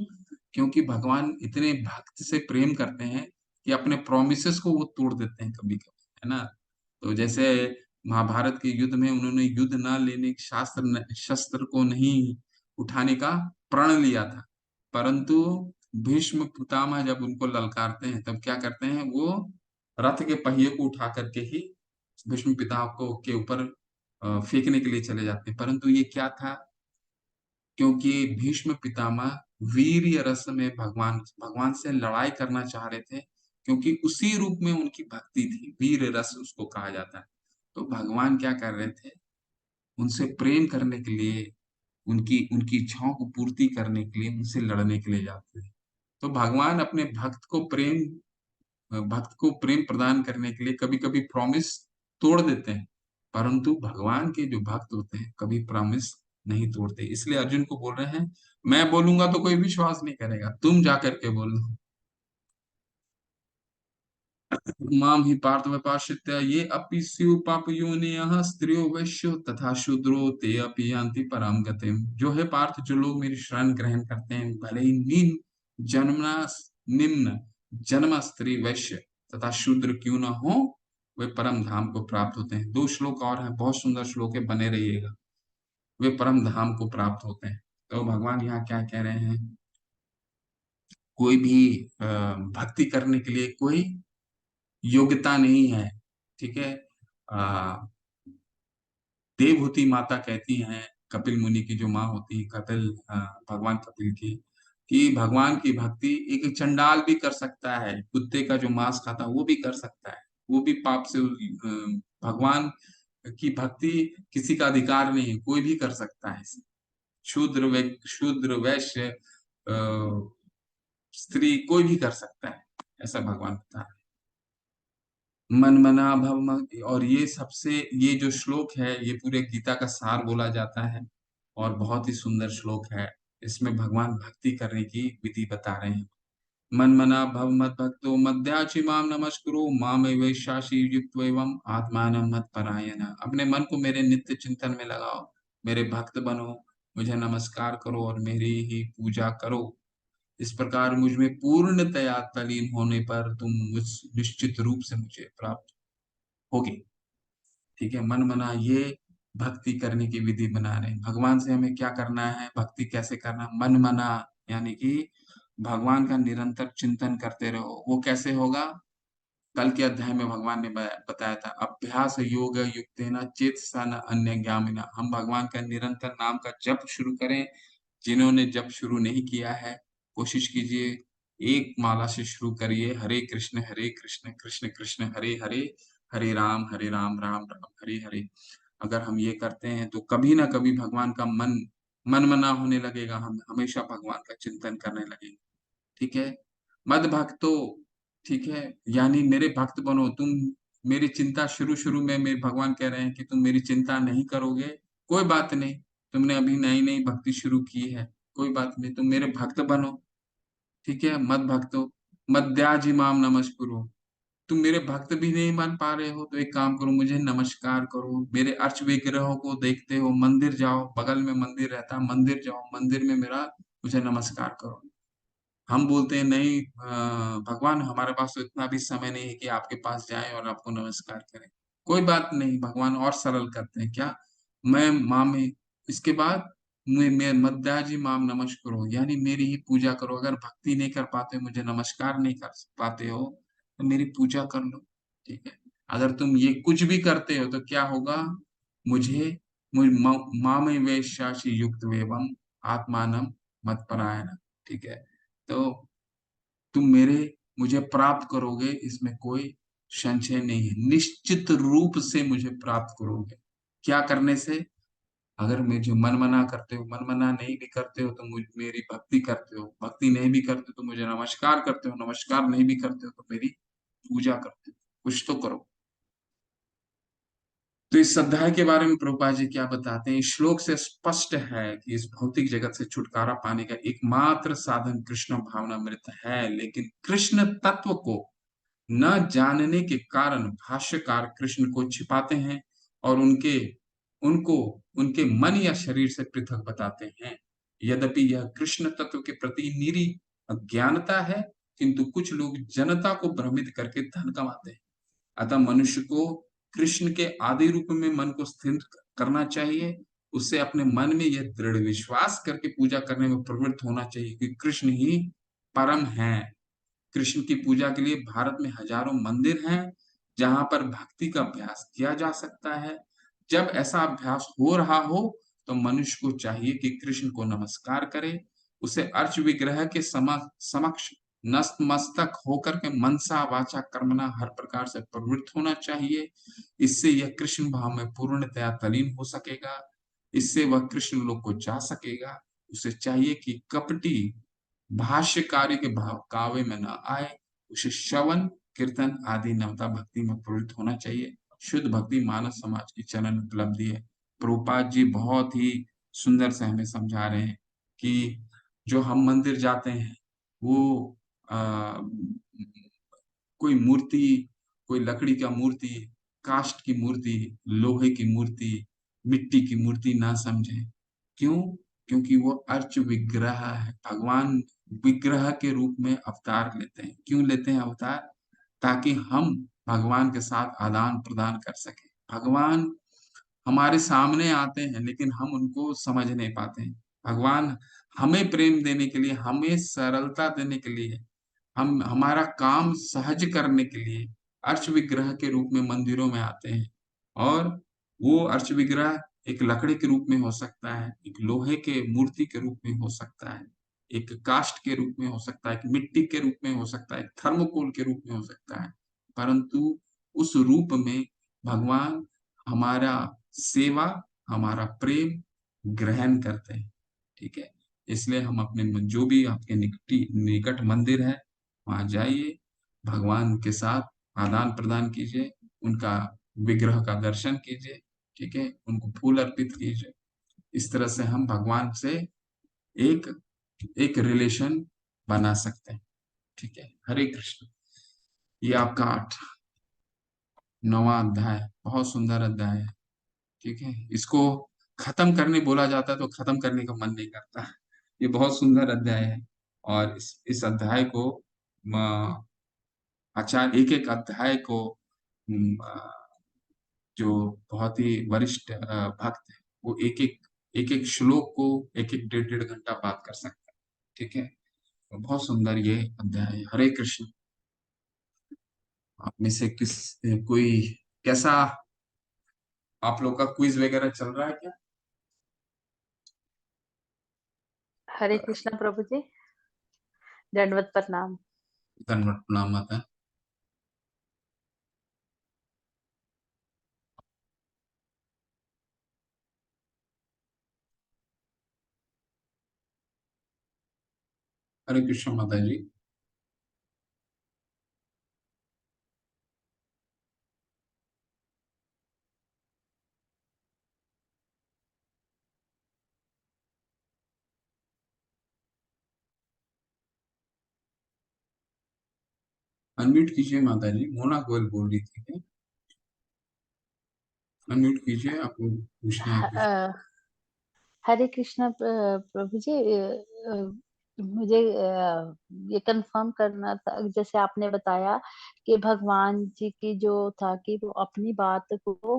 क्योंकि भगवान इतने भक्त से प्रेम करते हैं कि अपने प्रोमिसेस को वो तोड़ देते हैं कभी कभी, है ना। तो जैसे महाभारत के युद्ध में उन्होंने युद्ध न लेने, शस्त्र को नहीं उठाने का प्रण लिया था, परंतु भीष्म पितामह जब उनको ललकारते हैं तब क्या करते हैं, वो रथ के पहिए को उठा करके ही भीष्म पितामह को के ऊपर फेंकने के लिए चले जाते हैं। परंतु ये क्या था? क्योंकि भीष्म पितामह वीर्य रस में भगवान भगवान से लड़ाई करना चाह रहे थे, क्योंकि उसी रूप में उनकी भक्ति थी, वीर रस उसको कहा जाता है। तो भगवान क्या कर रहे थे? उनसे प्रेम करने के लिए, उनकी उनकी इच्छाओं को पूर्ति करने के लिए, उनसे लड़ने के लिए जाते थे। तो भगवान अपने भक्त को प्रेम प्रदान करने के लिए कभी कभी प्रॉमिस तोड़ देते हैं, परंतु भगवान के जो भक्त होते हैं कभी प्रॉमिस नहीं तोड़ते। इसलिए अर्जुन को बोल रहे हैं, मैं बोलूंगा तो कोई विश्वास नहीं करेगा, तुम जा करके बोल दो। माम ही पार्थ व्यपाश्रित्य ये अपि स्यु पापयोनियः स्त्रियो वैश्यो तथा शूद्रो ते अपि यान्ति पराम गतिम। जो है पार्थ, जो लोग मेरी शरण ग्रहण करते हैं, भले ही जन्मना निम्न जन्म स्त्री वैश्य तथा शूद्र क्यों न हो, वे परम धाम को प्राप्त होते हैं। दो श्लोक और हैं, बहुत सुंदर श्लोक है, बने रहिएगा। वे परम धाम को प्राप्त होते हैं। तो भगवान यहाँ क्या कह रहे हैं? कोई भी भक्ति करने के लिए कोई योग्यता नहीं है। ठीक है। आ, देवहूति माता कहती हैं, कपिल मुनि की जो माँ होती है, भगवान कपिल की, कि भगवान की भक्ति एक चंडाल भी कर सकता है, कुत्ते का जो मांस खाता है वो भी कर सकता है, वो भी पाप से भगवान की भक्ति किसी का अधिकार नहीं है, कोई भी कर सकता है। शूद्र वैश्य स्त्री कोई भी कर सकता है, ऐसा भगवान बता रहे हैं। मन मना भव और ये सबसे, ये जो श्लोक है ये पूरे गीता का सार बोला जाता है, और बहुत ही सुंदर श्लोक है। इसमें भगवान भक्ति करने की विधि बता रहे हैं। मन मना भव मत भक्तो मद्याची माम नमस्कुरु माम वैशाशी युक्त एवं आत्मान मत परायण। अपने मन को मेरे नित्य चिंतन में लगाओ, मेरे भक्त बनो, मुझे नमस्कार करो और मेरी ही पूजा करो। इस प्रकार मुझ में पूर्णतया तलीन होने पर तुम मुझ निश्चित रूप से मुझे प्राप्त होगी। ठीक है, मन मना ये भक्ति करने की विधि बना रहे हैं। भगवान से हमें क्या करना है, भक्ति कैसे करना? मन मना, यानी कि भगवान का निरंतर चिंतन करते रहो। वो कैसे होगा? कल के अध्याय में भगवान ने बताया था, अभ्यास योग युक्तेन चेतसा न अन्य ज्ञामिना। हम भगवान का निरंतर नाम का जप शुरू करें। जिन्होंने जप शुरू नहीं किया है, कोशिश कीजिए, एक माला से शुरू करिए, हरे कृष्ण कृष्ण कृष्ण हरे हरे, हरे राम राम राम हरे हरे। अगर हम ये करते हैं तो कभी ना कभी भगवान का मन मना होने लगेगा, हम हमेशा भगवान का चिंतन करने लगेंगे। ठीक है। मद भक्तो, ठीक है, यानी मेरे भक्त बनो तुम। मेरी चिंता शुरू शुरू में मेरे भगवान कह रहे हैं कि तुम मेरी चिंता नहीं करोगे, कोई बात नहीं, तुमने अभी नई नई भक्ति शुरू की है, कोई बात नहीं, तुम मेरे भक्त बनो। ठीक है। मद भक्तो मद्याजी माम नमस्कुरु। तुम मेरे भक्त भी नहीं मान पा रहे हो तो एक काम करो, मुझे नमस्कार करो। मेरे अर्च विग्रहों को देखते हो, मंदिर जाओ, बगल में मंदिर रहता, मंदिर जाओ, मंदिर में मेरा मुझे नमस्कार करो। हम बोलते हैं नहीं भगवान हमारे पास तो इतना भी समय नहीं है कि आपके पास जाएं और आपको नमस्कार करें। कोई बात नहीं, भगवान और सरल करते हैं, क्या? मैं माँ में, इसके बाद मैं मद्दाजी माम नमस्करो, यानी मेरी ही पूजा करो। अगर भक्ति नहीं कर पाते हो, मुझे नमस्कार नहीं कर पाते हो, तो मेरी पूजा कर लो। ठीक है। अगर तुम ये कुछ भी करते हो तो क्या होगा? मुझे मामे वेशाशी युक्त एवं आत्मानम मत परायण। ठीक है। तो तुम मुझे प्राप्त करोगे, इसमें कोई संशय नहीं है। निश्चित रूप से मुझे प्राप्त करोगे। क्या करने से? अगर मुझे मन मना करते हो, मन मना नहीं भी करते हो तो मेरी भक्ति करते हो, भक्ति नहीं भी करते तो मुझे नमस्कार करते हो, नमस्कार नहीं भी करते हो तो मेरी पूजा करते हो। कुछ तो करो। तो इस अध्याय के बारे में प्रभुपाद जी क्या बताते हैं? इस श्लोक से स्पष्ट है कि इस भौतिक जगत से छुटकारा पाने का एकमात्र साधन कृष्ण भावनामृत है, लेकिन कृष्ण तत्व को न जानने के कारण भाष्यकार कृष्ण को छिपाते हैं और उनको उनके मन या शरीर से पृथक बताते हैं। यद्यपि यह कृष्ण तत्व के प्रति निरी अज्ञानता है, किंतु कुछ लोग जनता को भ्रमित करके धन कमाते हैं। अतः मनुष्य को कृष्ण के आदि रूप में मन को स्थिर करना चाहिए। उसे अपने मन में यह दृढ़ विश्वास करके पूजा करने में प्रवृत्त होना चाहिए कि कृष्ण ही परम है। कृष्ण की पूजा के लिए भारत में हजारों मंदिर हैं जहां पर भक्ति का अभ्यास किया जा सकता है। जब ऐसा अभ्यास हो रहा हो तो मनुष्य को चाहिए कि कृष्ण को नमस्कार करे, उसे अर्च विग्रह के समक्ष नतमस्तक होकर के मनसा वाचा कर्मणा हर प्रकार से प्रवृत्त होना चाहिए। इससे यह कृष्ण भाव में पूर्णतया तलीन हो सकेगा। इससे वह कृष्ण लोक को जा सकेगा। उसे चाहिए कि कपटी भाष्यकारी के भाव काव्य में न आए। उसे श्रवण कीर्तन आदि नवता भक्ति में प्रवृत्त होना चाहिए। शुद्ध भक्ति मानव समाज की चलन उपलब्धि है। प्रभुपाद जी बहुत ही सुंदर से हमें समझा रहे हैं कि जो हम मंदिर जाते हैं वो आ, कोई मूर्ति, कोई लकड़ी का मूर्ति, काष्ठ की मूर्ति, लोहे की मूर्ति, मिट्टी की मूर्ति ना समझे। क्यों? क्योंकि वो अर्च विग्रह है। भगवान विग्रह के रूप में अवतार लेते हैं। क्यों लेते हैं अवतार? ताकि हम भगवान के साथ आदान प्रदान कर सकें। भगवान हमारे सामने आते हैं लेकिन हम उनको समझ नहीं पाते हैं। भगवान हमें प्रेम देने के लिए, हमें सरलता देने के लिए, हम हमारा काम सहज करने के लिए अर्च विग्रह के रूप में मंदिरों में आते हैं। और वो अर्च विग्रह एक लकड़ी के रूप में हो सकता है, एक लोहे के मूर्ति के रूप में हो सकता है, एक काष्ठ के रूप में हो सकता है, एक मिट्टी के रूप में हो सकता है, एक थर्मोकोल के रूप में हो सकता है। परंतु उस रूप में भगवान हमारा सेवा, हमारा प्रेम ग्रहण करते हैं। ठीक है। इसलिए हम अपने जो भी आपके निकट मंदिर है वहां जाइए, भगवान के साथ आदान प्रदान कीजिए, उनका विग्रह का दर्शन कीजिए। ठीक है। उनको फूल अर्पित कीजिए। इस तरह से हम भगवान से एक एक रिलेशन बना सकते हैं। ठीक है। हरे कृष्ण। ये आपका 9वां अध्याय बहुत सुंदर अध्याय है। ठीक है। इसको खत्म करने बोला जाता है तो खत्म करने का मन नहीं करता। ये बहुत सुंदर अध्याय है। और इस अध्याय को आचार्य एक एक अध्याय को जो बहुत ही वरिष्ठ भक्त है वो एक एक श्लोक को एक एक डेढ़ डेढ़ घंटा बात कर सकता है। ठीक है। तो बहुत सुंदर ये अध्याय है। हरे कृष्ण। आप में से कोई कैसा, आप लोग का क्विज वगैरह चल रहा है क्या? हरे कृष्णा प्रभु जी, दंडवत प्रणाम। धन्यवाद। प्रणाम माता। हरे कृष्ण माता जी। अनम्यूट कीजिए माता जी। मोना गोयल बोल रही थी। अनम्यूट कीजिए, आपको पूछना है कुछ। अ, हरे कृष्णा प्रभु जी, मुझे ये कंफर्म करना था, जैसे आपने बताया कि भगवान जी की जो था कि वो अपनी बात को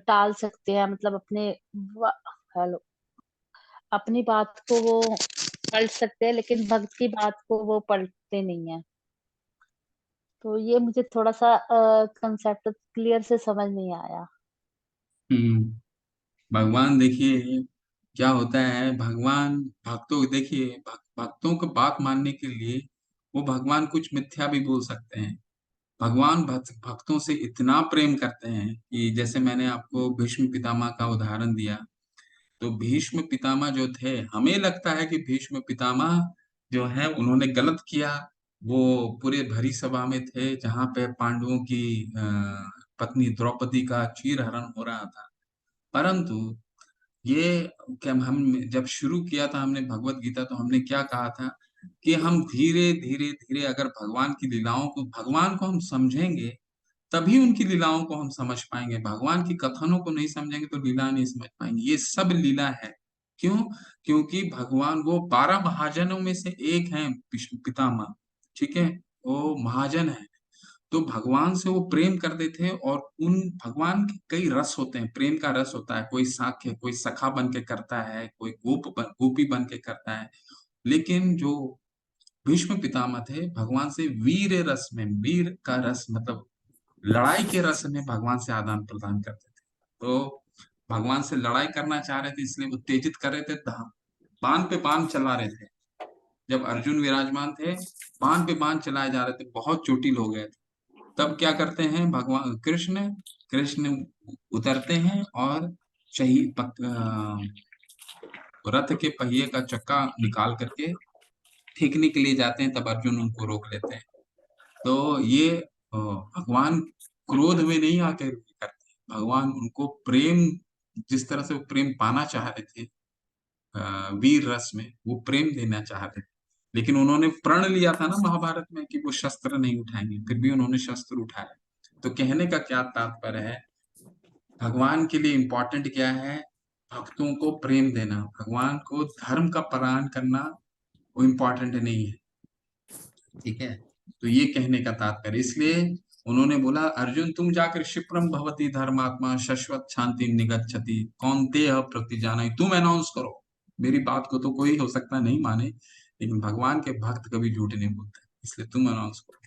टाल सकते हैं, मतलब अपने हेलो, अपनी बात को वो पलट सकते हैं, लेकिन भक्त की बात को वो पलटते नहीं है। तो ये मुझे थोड़ा-सा कांसेप्ट क्लियर से समझ नहीं आया। हम्म। भगवान देखिए क्या होता है, भगवान भक्तों देखिए भक्तों को बात मानने के लिए वो भगवान कुछ मिथ्या भी बोल सकते हैं। भगवान भक्तों से इतना प्रेम करते हैं कि जैसे मैंने आपको भीष्म पितामह का उदाहरण दिया, तो भीष्म पितामह जो थे, हमें लगता है कि भीष्म पितामह जो है उन्होंने गलत किया। वो पूरे भरी सभा में थे जहां पे पांडवों की पत्नी द्रौपदी का चीरहरण हो रहा था। परंतु ये क्या हम जब शुरू किया था हमने भगवत गीता, तो हमने क्या कहा था कि हम धीरे धीरे धीरे अगर भगवान को हम समझेंगे, तभी उनकी लीलाओं को हम समझ पाएंगे। भगवान की कथनों को नहीं समझेंगे तो लीला नहीं समझ पाएंगे। ये सब लीला है। क्यों? क्योंकि भगवान वो 12 महाजनों में से एक हैं, पितामह। ठीक है, वो महाजन है। तो भगवान से वो प्रेम करते थे, और उन भगवान के कई रस होते हैं, प्रेम का रस होता है। कोई साख्य, कोई सखा बन के करता है, कोई गोपी बन के करता है। लेकिन जो भीष्म पितामह थे, भगवान से वीर रस में, वीर का रस मतलब लड़ाई के रस में भगवान से आदान प्रदान करते थे। तो भगवान से लड़ाई करना चाह रहे थे, इसलिए उत्तेजित कर रहे थे, बाण पे बाण चला रहे थे। जब अर्जुन विराजमान थे, बाण पे बाण चलाए जा रहे थे, बहुत चोटिल हो गए थे। तब क्या करते हैं भगवान कृष्ण, कृष्ण उतरते हैं और शहीद रथ के पहिए का चक्का निकाल करके फेंकने के लिए जाते हैं, तब अर्जुन उनको रोक लेते हैं। तो ये भगवान क्रोध में नहीं आके करते, भगवान उनको प्रेम, जिस तरह से वो प्रेम पाना चाह रहे थे वीर रस में, वो प्रेम देना चाह रहे थे। लेकिन उन्होंने प्रण लिया था ना महाभारत में कि वो शस्त्र नहीं उठाएंगे, फिर भी उन्होंने शस्त्र उठाया। तो कहने का क्या तात्पर्य है, भगवान के लिए इम्पोर्टेंट क्या है, भक्तों को प्रेम देना। भगवान को धर्म का पालन करना वो इम्पोर्टेंट नहीं है। ठीक है, तो ये कहने का तात्पर्य, इसलिए उन्होंने बोला अर्जुन तुम जाकर क्षिप्रम भवती धर्मात्मा शश्वत शांति निगच्छति कौन्तेय प्रतिजानाति, तुम अनाउंस करो। मेरी बात को तो कोई हो सकता नहीं माने, लेकिन भगवान के भक्त कभी झूठ नहीं बोलते, इसलिए तुम अनाउंस करो।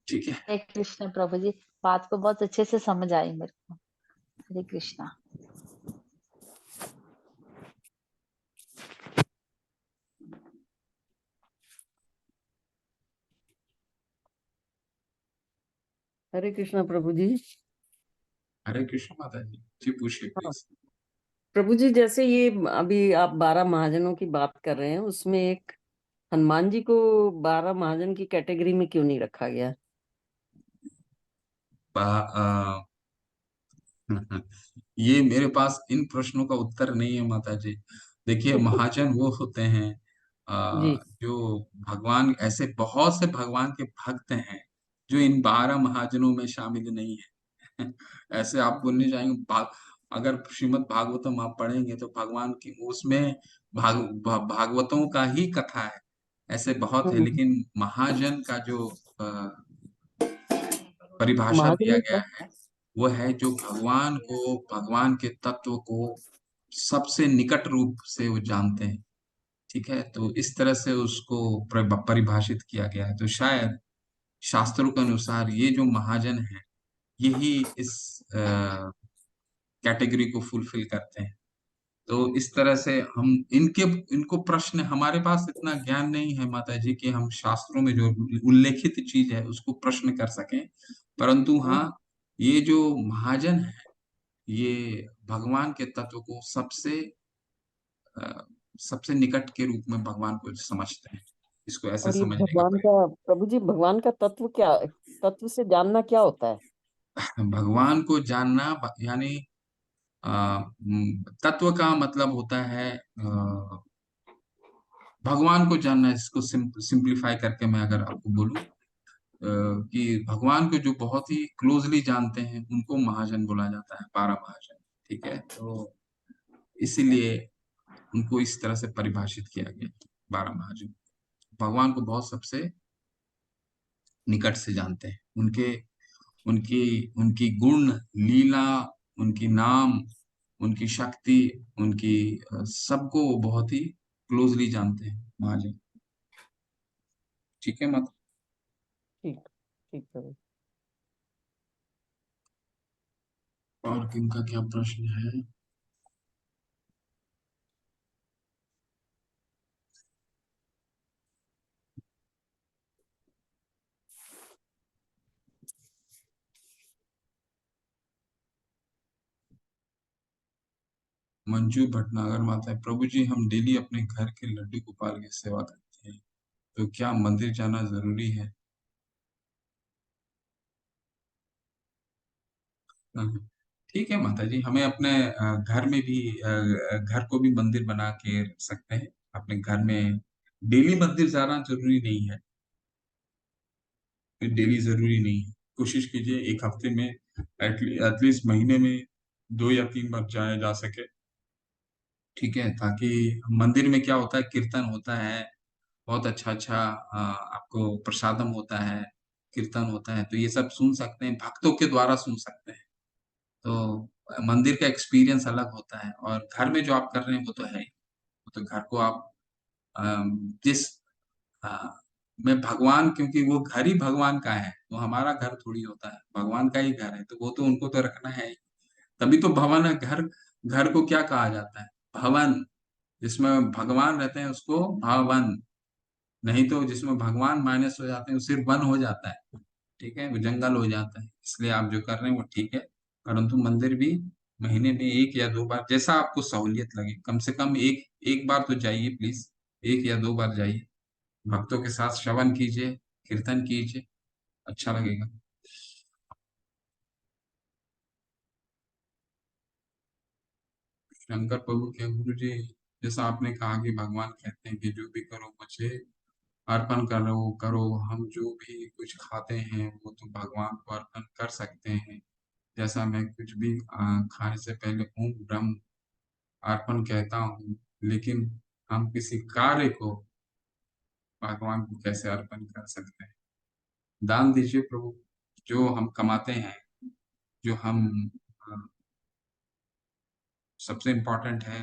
ठीक है। हरे कृष्ण प्रभु जी, बात को बहुत अच्छे से समझ आई मेरे को। हरे कृष्णा। हरे कृष्णा प्रभु जी। हरे कृष्ण माता जी, जी पूछिए हाँ प्लीज। प्रभु जी, जैसे ये अभी आप 12 महाजनों की बात कर रहे हैं, उसमें एक हनुमान जी को 12 महाजन की कैटेगरी में क्यों नहीं रखा गया? ये मेरे पास इन प्रश्नों का उत्तर नहीं है माता जी। देखिए महाजन वो होते हैं जी। जो भगवान, ऐसे बहुत से भगवान के भक्त हैं जो इन 12 महाजनों में शामिल नहीं है। ऐसे आप बोलने जाएंगे अगर श्रीमद् भागवतम आप पढ़ेंगे तो भगवान की उसमें भागवतों का ही कथा है, ऐसे बहुत है। हम्म, लेकिन महाजन का जो परिभाषा महाजन दिया में गया है, वो है जो भगवान को, भगवान के तत्व को सबसे निकट रूप से वो जानते हैं। ठीक है, तो इस तरह से उसको परिभाषित किया गया है। तो शायद शास्त्रों के अनुसार ये जो महाजन है, यही इस कैटेगरी को फुलफिल करते हैं। तो इस तरह से हम इनके इनको प्रश्न, हमारे पास इतना ज्ञान नहीं है माता जी कि हम शास्त्रों में जो उल्लेखित चीज है उसको प्रश्न कर सकें। परंतु हाँ, ये जो महाजन है, ये भगवान के तत्व को अ, सबसे निकट के रूप में भगवान को समझते हैं। इसको ऐसे और ये समझने का भगवान प्रयोग। का, प्रभु जी, भगवान का तत्व क्या, तत्व से जानना क्या होता है? भगवान को जानना यानी तत्व का मतलब होता है भगवान को जानना। इसको सिंप्लीफाई करके मैं अगर आपको बोलूं कि भगवान को जो बहुत ही क्लोजली जानते हैं उनको महाजन बोला जाता है, 12 महाजन। ठीक है, तो इसीलिए उनको इस तरह से परिभाषित किया गया, 12 महाजन। भगवान को बहुत सबसे निकट से जानते हैं, उनके उनकी उनकी गुण लीला, उनकी नाम, उनकी शक्ति, उनकी सबको वो बहुत ही क्लोजली जानते हैं महाजन। ठीक है माता। ठीक ठीक है। और किनका क्या प्रश्न है? मंजू भटनागर माता है, प्रभु जी हम डेली अपने घर के लड्डू गोपाल की सेवा करते हैं, तो क्या मंदिर जाना जरूरी है? हाँ, ठीक है माता जी, हमें अपने घर में भी घर को भी मंदिर बना के रख सकते हैं अपने घर में। डेली मंदिर जाना जरूरी नहीं है, डेली जरूरी नहीं है। कोशिश कीजिए एक हफ्ते में एटलीस्ट महीने में 2 या 3 बार जाया जा सके। ठीक है, ताकि मंदिर में क्या होता है, कीर्तन होता है, बहुत अच्छा अच्छा आपको प्रसादम होता है, कीर्तन होता है, तो ये सब सुन सकते हैं, भक्तों के द्वारा सुन सकते हैं। तो मंदिर का एक्सपीरियंस अलग होता है, और घर में जो आप कर रहे हैं वो तो है ही। वो तो घर को आप जिस में भगवान, क्योंकि वो घर ही भगवान का है, वो हमारा घर थोड़ी होता है, भगवान का ही घर है, तो वो तो उनको तो रखना है ही। तभी तो भवन है। घर, घर को क्या कहा जाता है? भवन। जिसमें भगवान रहते हैं उसको भवन, नहीं तो जिसमें भगवान माइनस हो जाते हैं वो सिर्फ वन हो जाता है। ठीक है, वो जंगल हो जाता है। इसलिए आप जो कर रहे हैं वो ठीक है, परंतु मंदिर भी महीने में 1 या 2 बार, जैसा आपको सहूलियत लगे, कम से कम एक एक बार तो जाइए प्लीज, 1 या 2 बार जाइए, भक्तों के साथ श्रवण कीजिए, कीर्तन कीजिए, अच्छा लगेगा। शंकर प्रभु के गुरु जी, जैसा आपने कहा कि भगवान कहते हैं कि जो भी करो मुझे अर्पण करो करो, हम जो भी कुछ खाते हैं वो तो भगवान को अर्पण कर सकते हैं। जैसा मैं कुछ भी खाने से पहले ओम ब्रह्म अर्पण कहता हूँ, लेकिन हम किसी कार्य को भगवान को कैसे अर्पण कर सकते हैं? दान दीजिए प्रभु, जो हम कमाते हैं, जो हम अ, सबसे इम्पोर्टेंट है,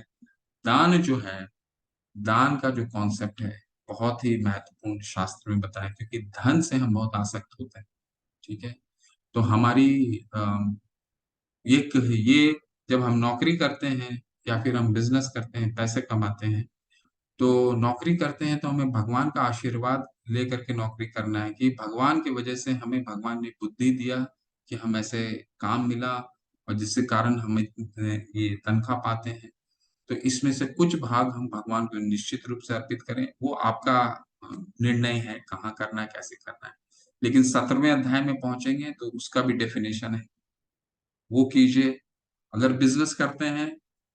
दान जो है, दान का जो कॉन्सेप्ट है बहुत ही महत्वपूर्ण शास्त्र में बताया, क्योंकि धन से हम बहुत आसक्त होते हैं। ठीक है, तो हमारी ये जब हम नौकरी करते हैं या फिर हम बिजनेस करते हैं, पैसे कमाते हैं, तो नौकरी करते हैं तो हमें भगवान का आशीर्वाद लेकर के नौकरी करना है, कि भगवान की वजह से हमें भगवान ने बुद्धि दिया कि हम ऐसे काम मिला, और जिसके कारण हम ये तनख्वाह पाते हैं। तो इसमें से कुछ भाग हम भगवान को निश्चित रूप से अर्पित करें, वो आपका निर्णय है कहाँ करना है, कैसे करना है। लेकिन 17वें अध्याय में पहुंचेंगे तो उसका भी डेफिनेशन है, वो कीजिए। अगर बिजनेस करते हैं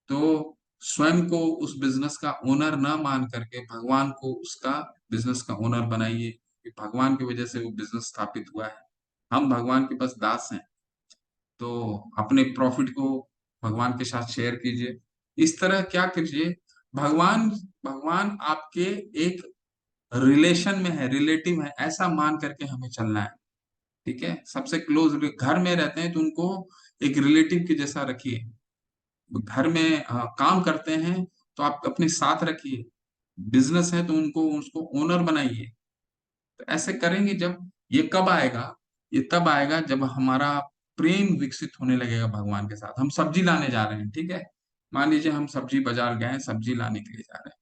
तो स्वयं को उस बिजनेस का ओनर ना मान करके भगवान को उसका बिजनेस का ओनर बनाइए, कि भगवान की वजह से वो बिजनेस स्थापित हुआ है, हम भगवान के बस दास हैं। तो अपने प्रॉफिट को भगवान के साथ शेयर कीजिए। इस तरह क्या कीजिए, भगवान भगवान आपके एक रिलेशन में है, रिलेटिव है, ऐसा मान करके हमें चलना है। ठीक है, सबसे क्लोज घर में रहते हैं तो उनको एक रिलेटिव के जैसा रखिए। घर में काम करते हैं तो आप अपने साथ रखिए, बिजनेस है तो उनको उसको ओनर बनाइए। तो ऐसे करेंगे जब, ये कब आएगा? ये तब आएगा जब हमारा प्रेम विकसित होने लगेगा भगवान के साथ। हम सब्जी लाने जा रहे हैं, ठीक है, मान लीजिए हम सब्जी बाजार गए हैं, सब्जी लाने के लिए जा रहे हैं।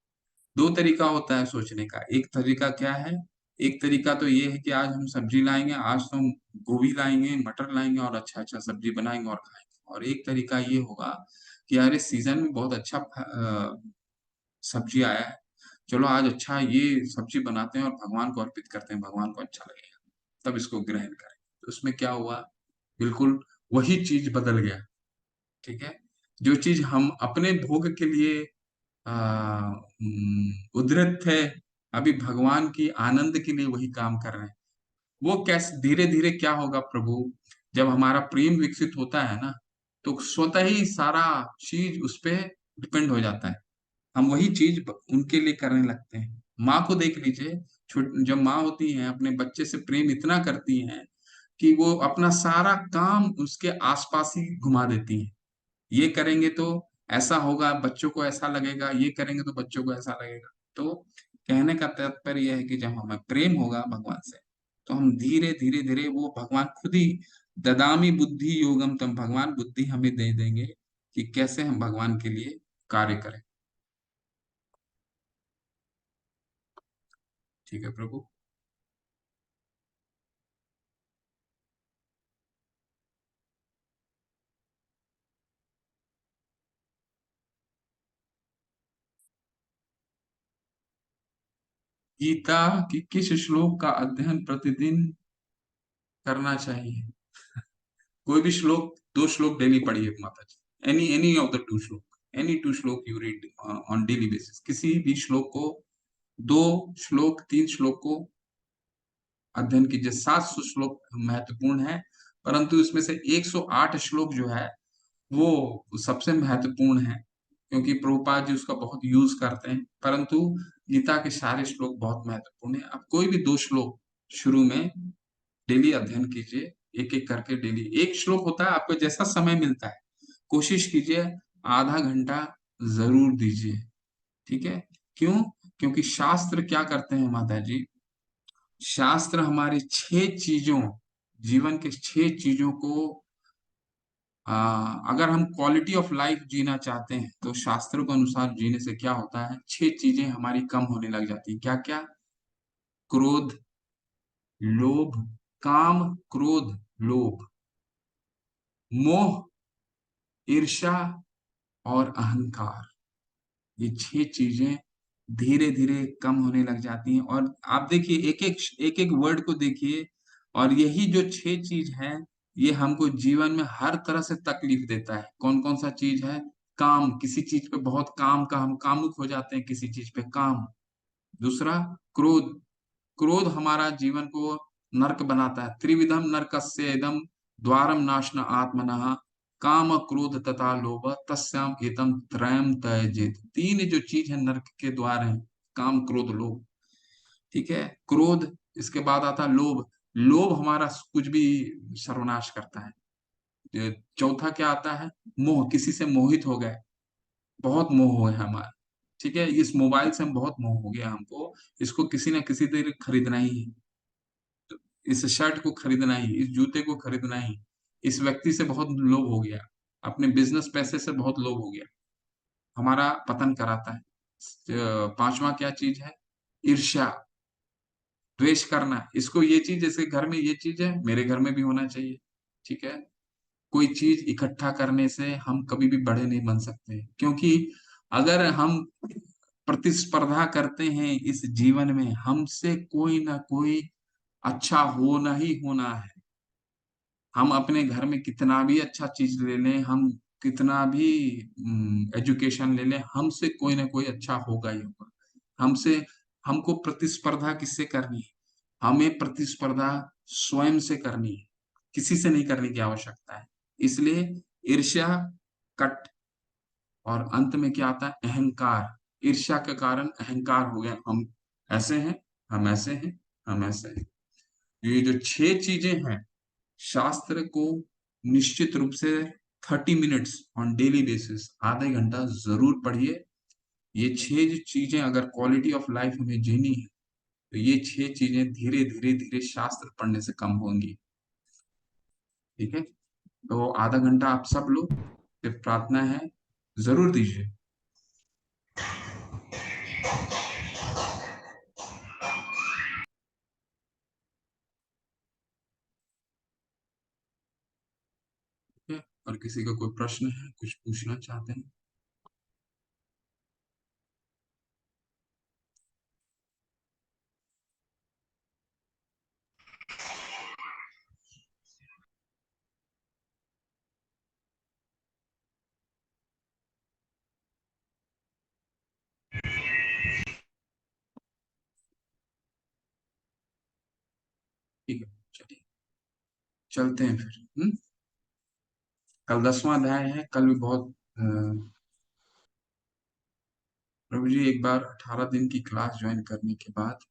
दो तरीका होता है सोचने का। एक तरीका क्या है? एक तरीका तो ये है कि आज हम सब्जी लाएंगे, आज तो हम गोभी लाएंगे, मटर लाएंगे और अच्छा अच्छा सब्जी बनाएंगे और खाएंगे। और एक तरीका ये होगा कि यार इस सीजन में बहुत अच्छा सब्जी आया है, चलो आज अच्छा ये सब्जी बनाते हैं और भगवान को अर्पित करते हैं, भगवान को अच्छा लगेगा, तब इसको ग्रहण करें। तो उसमें क्या हुआ, बिल्कुल वही चीज बदल गया। ठीक है, जो चीज हम अपने भोग के लिए उद्धृत थे, अभी भगवान की आनंद के लिए वही काम कर रहे हैं। वो कैसे धीरे धीरे क्या होगा प्रभु, जब हमारा प्रेम विकसित होता है ना, तो स्वतः ही सारा चीज उस पे डिपेंड हो जाता है। हम वही चीज उनके लिए करने लगते हैं। माँ को देख लीजिए, छोट जब माँ होती हैं अपने बच्चे से प्रेम इतना करती हैं कि वो अपना सारा काम उसके आसपास ही घुमा देती हैं। ये करेंगे तो ऐसा होगा, बच्चों को ऐसा लगेगा, ये करेंगे तो बच्चों को ऐसा लगेगा। तो कहने का तात्पर्य यह है कि जब हमें प्रेम होगा भगवान से, तो हम धीरे धीरे धीरे वो भगवान खुद ही ददामी बुद्धि योगम, तम भगवान बुद्धि हमें दे देंगे कि कैसे हम भगवान के लिए कार्य करें। ठीक है प्रभु। गीता की किस श्लोक का अध्ययन प्रतिदिन करना चाहिए? कोई भी श्लोक, 2 श्लोक डेली पढ़िए माता जी। एनी ऑफ द 2 श्लोक, एनी 2 श्लोक you read on daily basis. किसी भी श्लोक को, 2 श्लोक, 3 श्लोक को अध्ययन कीजिए। 700 श्लोक महत्वपूर्ण है, परंतु इसमें से 108 श्लोक जो है वो सबसे महत्वपूर्ण है, क्योंकि प्रभुपाद जी उसका बहुत यूज करते हैं। परंतु गीता के सारे श्लोक बहुत महत्वपूर्ण है। आप कोई भी 2 श्लोक शुरू में डेली अध्ययन कीजिए, एक एक करके डेली 1 श्लोक होता है। आपको जैसा समय मिलता है कोशिश कीजिए आधा घंटा जरूर दीजिए। ठीक है? क्यों? क्योंकि शास्त्र क्या करते हैं माता जी, शास्त्र हमारी 6 चीजों, जीवन के 6 चीजों को, अगर हम क्वालिटी ऑफ लाइफ जीना चाहते हैं तो शास्त्रों के अनुसार जीने से क्या होता है, 6 चीजें हमारी कम होने लग जाती हैं। क्या क्या? क्रोध, लोभ, काम, क्रोध, लोभ, मोह, ईर्ष्या और अहंकार। ये 6 चीजें धीरे धीरे कम होने लग जाती हैं। और आप देखिए एक एक वर्ड को देखिए, और यही जो 6 चीज है ये हमको जीवन में हर तरह से तकलीफ देता है। कौन कौन सा चीज है? काम, किसी चीज पे बहुत काम का हम कामुक हो जाते हैं, किसी चीज पे काम। दूसरा, क्रोध, क्रोध हमारा जीवन को नरक बनाता है। त्रिविधम नरकस्य इदम द्वारम नाशना आत्मनः काम क्रोध तथा लोभ तस्याम एतम त्रयम त्यजेत। 3 जो चीज है नरक के द्वार हैं, काम, क्रोध, लोभ। ठीक है? क्रोध, इसके बाद आता है लोभ। लोभ हमारा कुछ भी सर्वनाश करता है। चौथा क्या आता है? मोह, किसी से मोहित हो गए, बहुत मोह है हमारा। ठीक है? इस मोबाइल से हम बहुत मोह हो गया हमको, इसको किसी न किसी तरह खरीदना ही है। इस शर्ट को खरीदना ही, इस जूते को खरीदना ही, इस व्यक्ति से बहुत लोभ हो गया, अपने बिजनेस पैसे से बहुत लोभ हो गया, हमारा पतन कराता है। पांचवा क्या चीज है? ईर्ष्या, द्वेष करना। इसको ये चीज, जैसे घर में ये चीज है मेरे घर में भी होना चाहिए। ठीक है? कोई चीज इकट्ठा करने से हम कभी भी बड़े नहीं बन सकते, क्योंकि अगर हम प्रतिस्पर्धा करते हैं इस जीवन में, हमसे कोई ना कोई अच्छा होना ही होना है। हम अपने घर में कितना भी अच्छा चीज ले लें, हम कितना भी एजुकेशन ले लें, हमसे कोई ना कोई अच्छा होगा ही होगा। हमसे, हमको प्रतिस्पर्धा किससे करनी है? हमें प्रतिस्पर्धा स्वयं से करनी है, किसी से नहीं करने की आवश्यकता है। इसलिए ईर्ष्या कट, और अंत में क्या आता है? अहंकार। ईर्ष्या के कारण अहंकार हो गया, हम ऐसे हैं, हम ऐसे हैं, हम ऐसे हैं। ये जो 6 चीजें हैं, शास्त्र को निश्चित रूप से 30 मिनट्स ऑन डेली बेसिस, आधे घंटा जरूर पढ़िए। ये 6 चीजें अगर क्वालिटी ऑफ लाइफ हमें जीनी है, तो ये 6 चीजें धीरे धीरे धीरे शास्त्र पढ़ने से कम होंगी। ठीक है? तो आधा घंटा आप सब लोग, फिर प्रार्थना है, जरूर दीजिए। ठीक है? और किसी का कोई प्रश्न है, कुछ पूछना चाहते हैं? ठीक है, चलिए चलते हैं फिर। कल 10वां अध्याय है, कल भी बहुत प्रभु जी, एक बार 18 दिन की क्लास ज्वाइन करने के बाद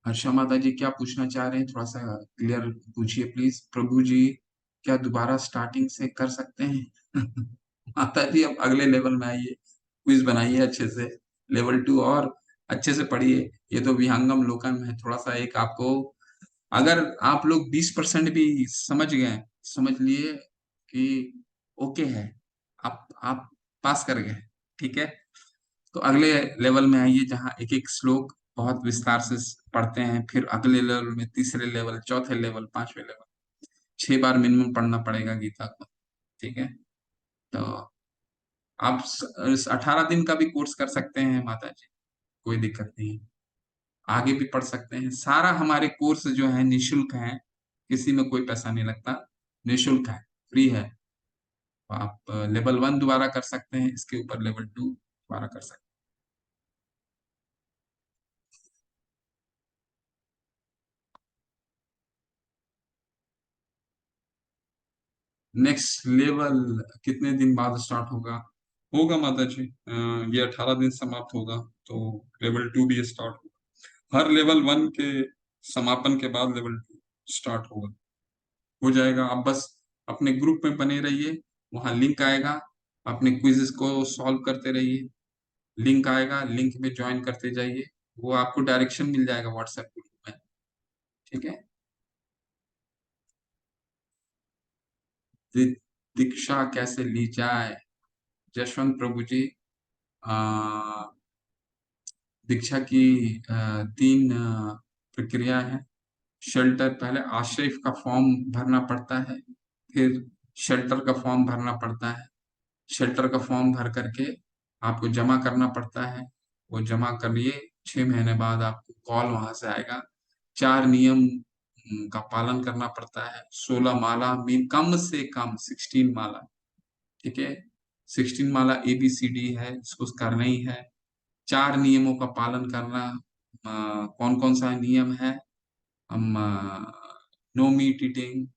हर्षा माता जी क्या पूछना चाह रहे हैं, थोड़ा सा क्लियर पूछिए प्लीज। प्रभु जी क्या दोबारा स्टार्टिंग से कर सकते हैं? माता जी अब अगले लेवल में आइए, क्विज बनाइए अच्छे से, लेवल 2 और अच्छे से पढ़िए। ये तो विहंगम लोकम है, थोड़ा सा एक आपको, अगर आप लोग 20% भी समझ गए, समझ लिए कि ओके है, आप पास कर गए, ठीक है। तो अगले लेवल में आइए जहाँ एक एक श्लोक बहुत विस्तार से पढ़ते हैं, फिर अगले लेवल में तीसरे लेवल, चौथे लेवल, पांचवे लेवल, 6 बार मिनिमम पढ़ना पड़ेगा गीता को, ठीक है। तो आप 18 दिन का भी कोर्स कर सकते हैं माता जी, कोई दिक्कत नहीं है, आगे भी पढ़ सकते हैं। सारा हमारे कोर्स जो है निशुल्क है, किसी में कोई पैसा नहीं लगता, निशुल्क है, फ्री है। तो आप लेवल 1 दोबारा कर सकते हैं, इसके ऊपर लेवल 2 दोबारा कर सकते हैं। नेक्स्ट लेवल कितने दिन बाद स्टार्ट होगा? होगा माता जी, ये 18 दिन समाप्त होगा तो लेवल 2 भी स्टार्ट होगा। हर लेवल 1 के समापन के बाद लेवल 2 स्टार्ट होगा, हो जाएगा। आप बस अपने ग्रुप में बने रहिए, वहां लिंक आएगा, अपने क्विज़ेस को सॉल्व करते रहिए, लिंक आएगा, लिंक में ज्वाइन करते जाइए, वो आपको डायरेक्शन मिल जाएगा व्हाट्सएप ग्रुप में, ठीक है। दीक्षा कैसे ली जाए? जशवंत प्रभु जी, आ, दीक्षा की 3 प्रक्रिया है। शेल्टर, पहले आश्रय का फॉर्म भरना पड़ता है, फिर शेल्टर का फॉर्म भरना पड़ता है। शेल्टर का फॉर्म भर करके आपको जमा करना पड़ता है, वो जमा करिए, 6 महीने बाद आपको कॉल वहां से आएगा। 4 नियम का पालन करना पड़ता है, 16 माला, मीन कम से कम 16 माला, ठीक है। 16 माला ABCD है, इसको करना ही है। 4 नियमों का पालन करना, कौन कौन सा नियम है? हम, no meat eating,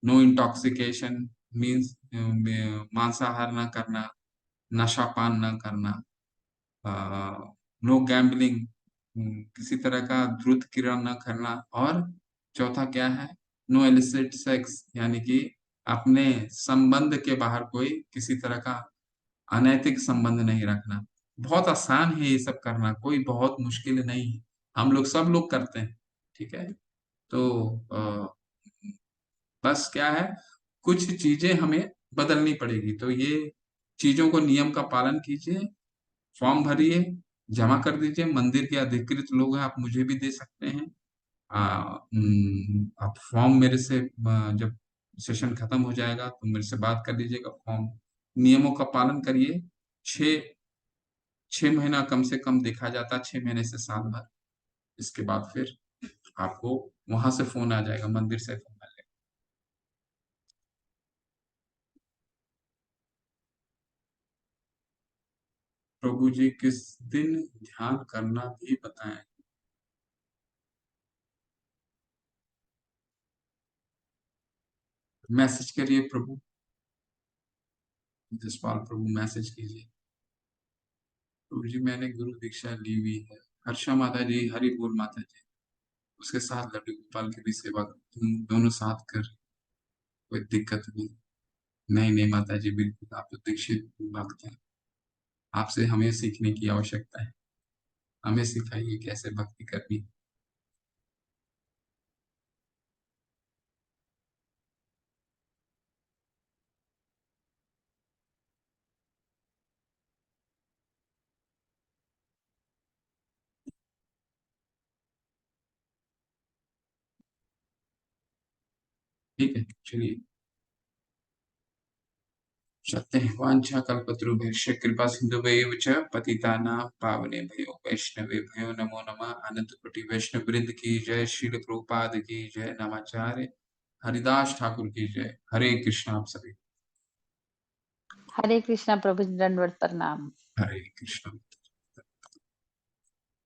no intoxication, means मांसाहार न करना, नशा पान न करना, नो गैम्बलिंग, किसी तरह का द्रुत क्रिया न करना, और चौथा क्या है? नो इलिसिट सेक्स, यानी कि अपने संबंध के बाहर कोई किसी तरह का अनैतिक संबंध नहीं रखना। बहुत आसान है ये सब करना, कोई बहुत मुश्किल नहीं है, हम लोग सब लोग करते हैं, ठीक है। तो बस क्या है, कुछ चीजें हमें बदलनी पड़ेगी, तो ये चीजों को, नियम का पालन कीजिए, फॉर्म भरिए, जमा कर दीजिए। मंदिर के अधिकृत लोग हैं, आप मुझे भी दे सकते हैं। आप फॉर्म मेरे से, जब सेशन खत्म हो जाएगा तो मेरे से बात कर लीजिएगा, फॉर्म, नियमों का पालन करिए। 6 6 महीना कम से कम देखा जाता है, 6 महीने से साल भर, इसके बाद फिर आपको वहां से फोन आ जाएगा, मंदिर से फोन आ जाएगा। प्रभु जी किस दिन ध्यान करना भी बताएं। मैसेज करिए प्रभु, जसपाल प्रभु, मैसेज कीजिए। प्रभु जी मैंने गुरु दीक्षा ली हुई है। हर्षा माता जी, हरि बोल माता जी, उसके साथ लड्डू गोपाल की भी सेवा, तुम दोनों साथ कर, कोई दिक्कत नहीं। नहीं नहीं माता जी, बिल्कुल, आप तो दीक्षित भक्त हैं, आपसे हमें सीखने की आवश्यकता है, हमें सिखाइए कैसे भक्ति करनी। ठीक है, चलिए चलते हैं। वांछा कल्पतरुभ्यश्च कृपा सिंधुभ्येव च पतितानां पावनेभ्यो वैष्णवेभ्यो नमो नमः। अनंत कोटि वैष्णव वृंद की जय, श्रील प्रभुपाद की जय, नमाचार्य हरिदास ठाकुर की जय। हरे कृष्ण। आप सभी हरे कृष्णा प्रभु, दंडवत प्रणाम। हरे कृष्ण।